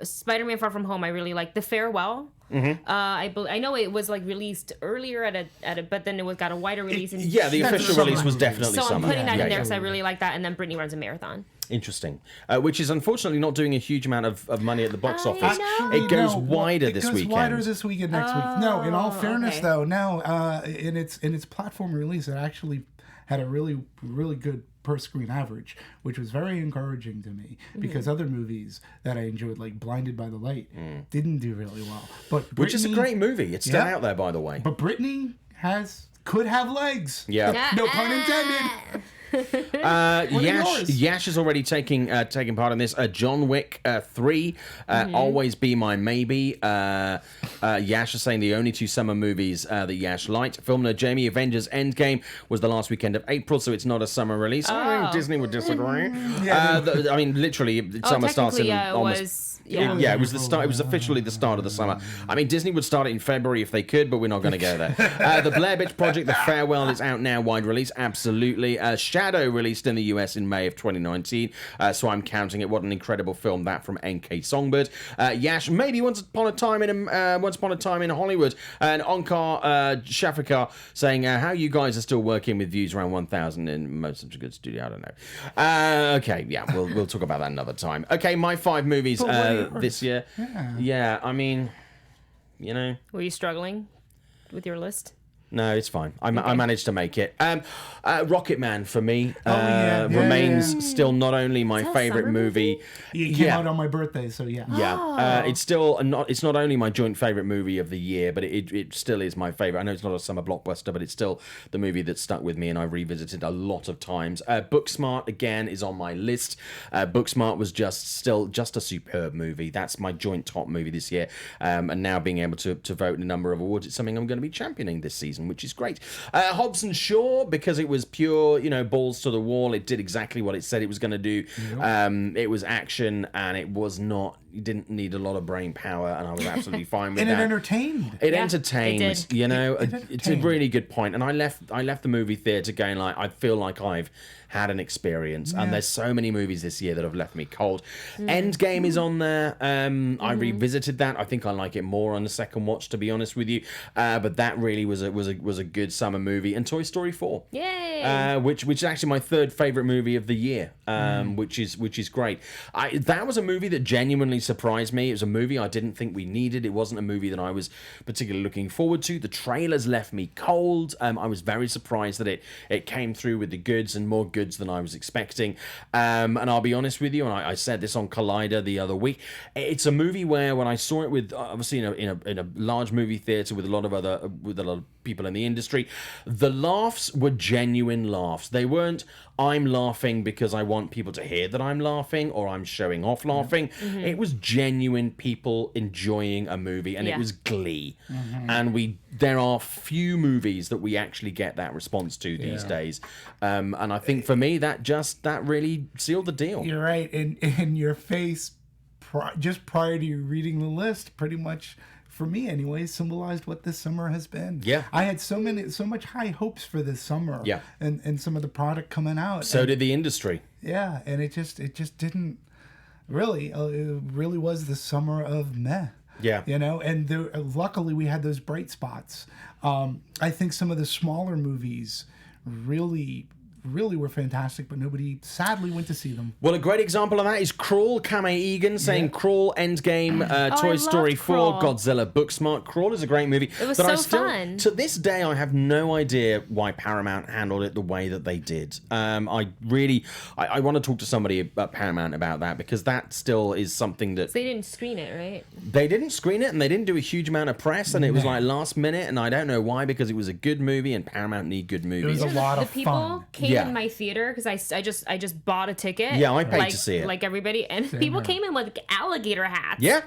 Spider-Man: Far From Home. I really like The Farewell. I know it was like released earlier at a but then it got a wider release. The official release was definitely so summer. I'm putting that in there because I really like that. And then Brittany Runs a Marathon. Interesting. Which is unfortunately not doing a huge amount of money at the box office. Actually, It goes wider this weekend. It goes wider this weekend, next week. No, in all fairness, though, in its platform release, it actually had a really, really good per-screen average, which was very encouraging to me because other movies that I enjoyed, like Blinded by the Light, didn't do really well. Which is a great movie. It's still out there, by the way. But Brittany could have legs. Yeah. No pun intended. Yash is already taking part in this. John Wick 3, Always Be My Maybe. Yash is saying the only 2 summer movies that Yash liked. Film Jamie, Avengers Endgame was the last weekend of April, so it's not a summer release. I think Disney would disagree. Literally, summer starts in almost... it was the start. It was officially the start of the summer. I mean, Disney would start it in February if they could, but we're not going to go there. The Blair Witch Project, The Farewell, is out now, wide release, absolutely. Shadow released in the US in May of 2019, so I'm counting it. What an incredible film that from N.K. Songbird. Yash, maybe Once Upon a Time in Hollywood, and Onkar Shafikar saying how you guys are still working with views around 1,000 in most of a good studio. I don't know. Okay, yeah, we'll talk about that another time. Okay, my 5 movies. This year. Yeah, I mean, you know. Were you struggling with your list? No, it's fine. I managed to make it. Rocket Man for me remains still not only my favorite movie. It came out on my birthday, so yeah. Yeah, it's still it's not only my joint favorite movie of the year, but it still is my favorite. I know it's not a summer blockbuster, but it's still the movie that stuck with me and I've revisited a lot of times. Booksmart again is on my list. Booksmart was just a superb movie. That's my joint top movie this year, and now being able to vote in a number of awards, it's something I'm going to be championing this season, which is great. Hobbs and Shaw, because it was pure, balls to the wall. It did exactly what it said it was going to do. It was action, and it was not. You didn't need a lot of brain power, and I was absolutely fine with and that. It entertained. It entertained. It did. It's a really good point. And I left the movie theater going like, I feel like I've had an experience. And there's so many movies this year that have left me cold. Endgame is on there. I revisited that. I think I like it more on the second watch, to be honest with you. But that really was a good summer movie. And Toy Story 4. Yay! Which is actually my 3rd favorite movie of the year. Which is great. That was a movie that genuinely surprised me. It was a movie I didn't think we needed. It wasn't a movie that I was particularly looking forward to. The trailers left me cold. I was very surprised that it came through with the goods and more goods than I was expecting. And I'll be honest with you, and I said this on Collider the other week, it's a movie where when I saw it with, obviously in a large movie theater with a lot of people in the industry, the laughs were genuine laughs. They weren't, I'm laughing because I want people to hear that I'm laughing or I'm showing off laughing. It was genuine people enjoying a movie, and it was glee. And there are few movies that we actually get that response to these days. And I think for me, that really sealed the deal. You're right. And your face, just prior to you reading the list, pretty much, for me anyway, symbolized what this summer has been. Yeah. I had so much high hopes for this summer. Yeah. And some of the product coming out. So did the industry. Yeah, and it just didn't really. It really was the summer of meh. Yeah. And luckily we had those bright spots. I think some of the smaller movies really were fantastic, but nobody sadly went to see them. Well, a great example of that is Crawl. Kame Egan saying Crawl, Endgame, Toy Story 4, Crawl. Godzilla, Booksmart. Crawl is a great movie. It was but so fun. To this day, I have no idea why Paramount handled it the way that they did. I want to talk to somebody at Paramount about that, because that still is something that... So they didn't screen it, right? They didn't screen it, and they didn't do a huge amount of press, and it was like last minute, and I don't know why, because it was a good movie, and Paramount need good movies. It was a lot of The people fun. came in my theater because I just bought a ticket. Yeah, I paid to see it. Like everybody, and people came in with alligator hats. Yeah.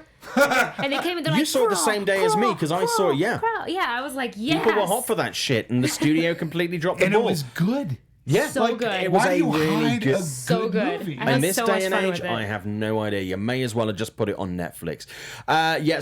And they came in. They're You like, saw it the same day as me, 'cause I saw it, yeah. Yeah, I was like, yes. People were hot for that shit, and the studio completely dropped the And ball. it was good. Yeah, So good. It was Why a do you really hide good. a So good. movie? I had In this so day much and fun age, with it. I have no idea. You may as well have just put it on Netflix.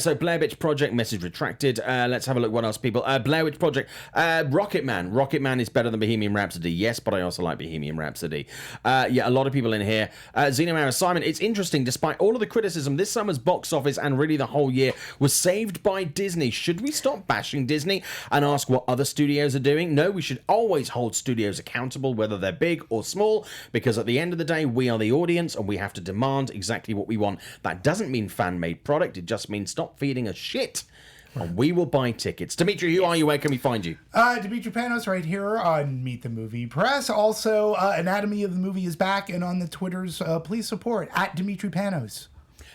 So Blair Witch Project, message retracted. Let's have a look what else, people. Blair Witch Project, Rocket Man. Rocket Man is better than Bohemian Rhapsody. Yes, but I also like Bohemian Rhapsody. A lot of people in here. Xeno Mara Simon, it's interesting, despite all of the criticism, this summer's box office and really the whole year was saved by Disney. Should we stop bashing Disney and ask what other studios are doing? No, we should always hold studios accountable, whether they're big or small, because at the end of the day, we are the audience and we have to demand exactly what we want. That doesn't mean fan-made product. It just means stop feeding us shit and we will buy tickets. Demetri, who are you? Where can we find you? Demetri Panos right here on Meet the Movie Press. Also, Anatomy of the Movie is back, and on the Twitters, please support at Demetri Panos.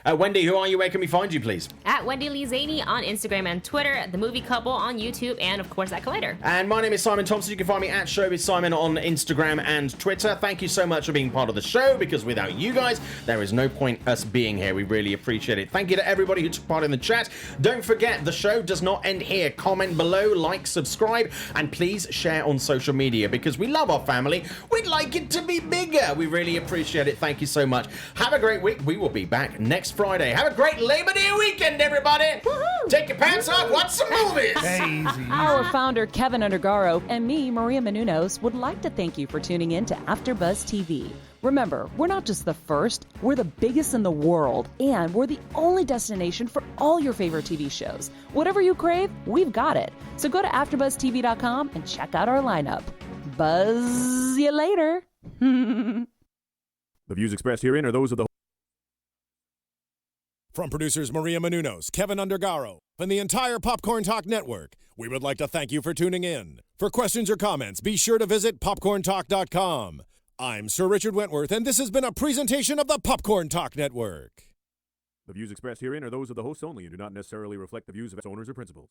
Wendy, who are you? Where can we find you, please? At Wendy Lee Szany on Instagram and Twitter, The Movie Couple on YouTube, and of course at Collider. And my name is Simon Thompson. You can find me at Showbiz Simon on Instagram and Twitter. Thank you so much for being part of the show, because without you guys, there is no point us being here. We really appreciate it. Thank you to everybody who took part in the chat. Don't forget, the show does not end here. Comment below, like, subscribe, and please share on social media, because we love our family. We'd like it to be bigger. We really appreciate it. Thank you so much. Have a great week. We will be back next Friday. Have a great Labor Day weekend, everybody. Woo-hoo. Take your pants off, watch some movies. Easy. Our founder, Kevin Undergaro, and me, Maria Menounos, would like to thank you for tuning in to AfterBuzz TV. Remember, we're not just the first, we're the biggest in the world, and we're the only destination for all your favorite TV shows. Whatever you crave, we've got it. So go to AfterBuzzTV.com and check out our lineup. Buzz you later. The views expressed herein are those of the From producers Maria Menounos, Kevin Undergaro, and the entire Popcorn Talk Network, we would like to thank you for tuning in. For questions or comments, be sure to visit popcorntalk.com. I'm Sir Richard Wentworth, and this has been a presentation of the Popcorn Talk Network. views expressed herein are those of the hosts only and do not necessarily reflect the views of its owners or principals.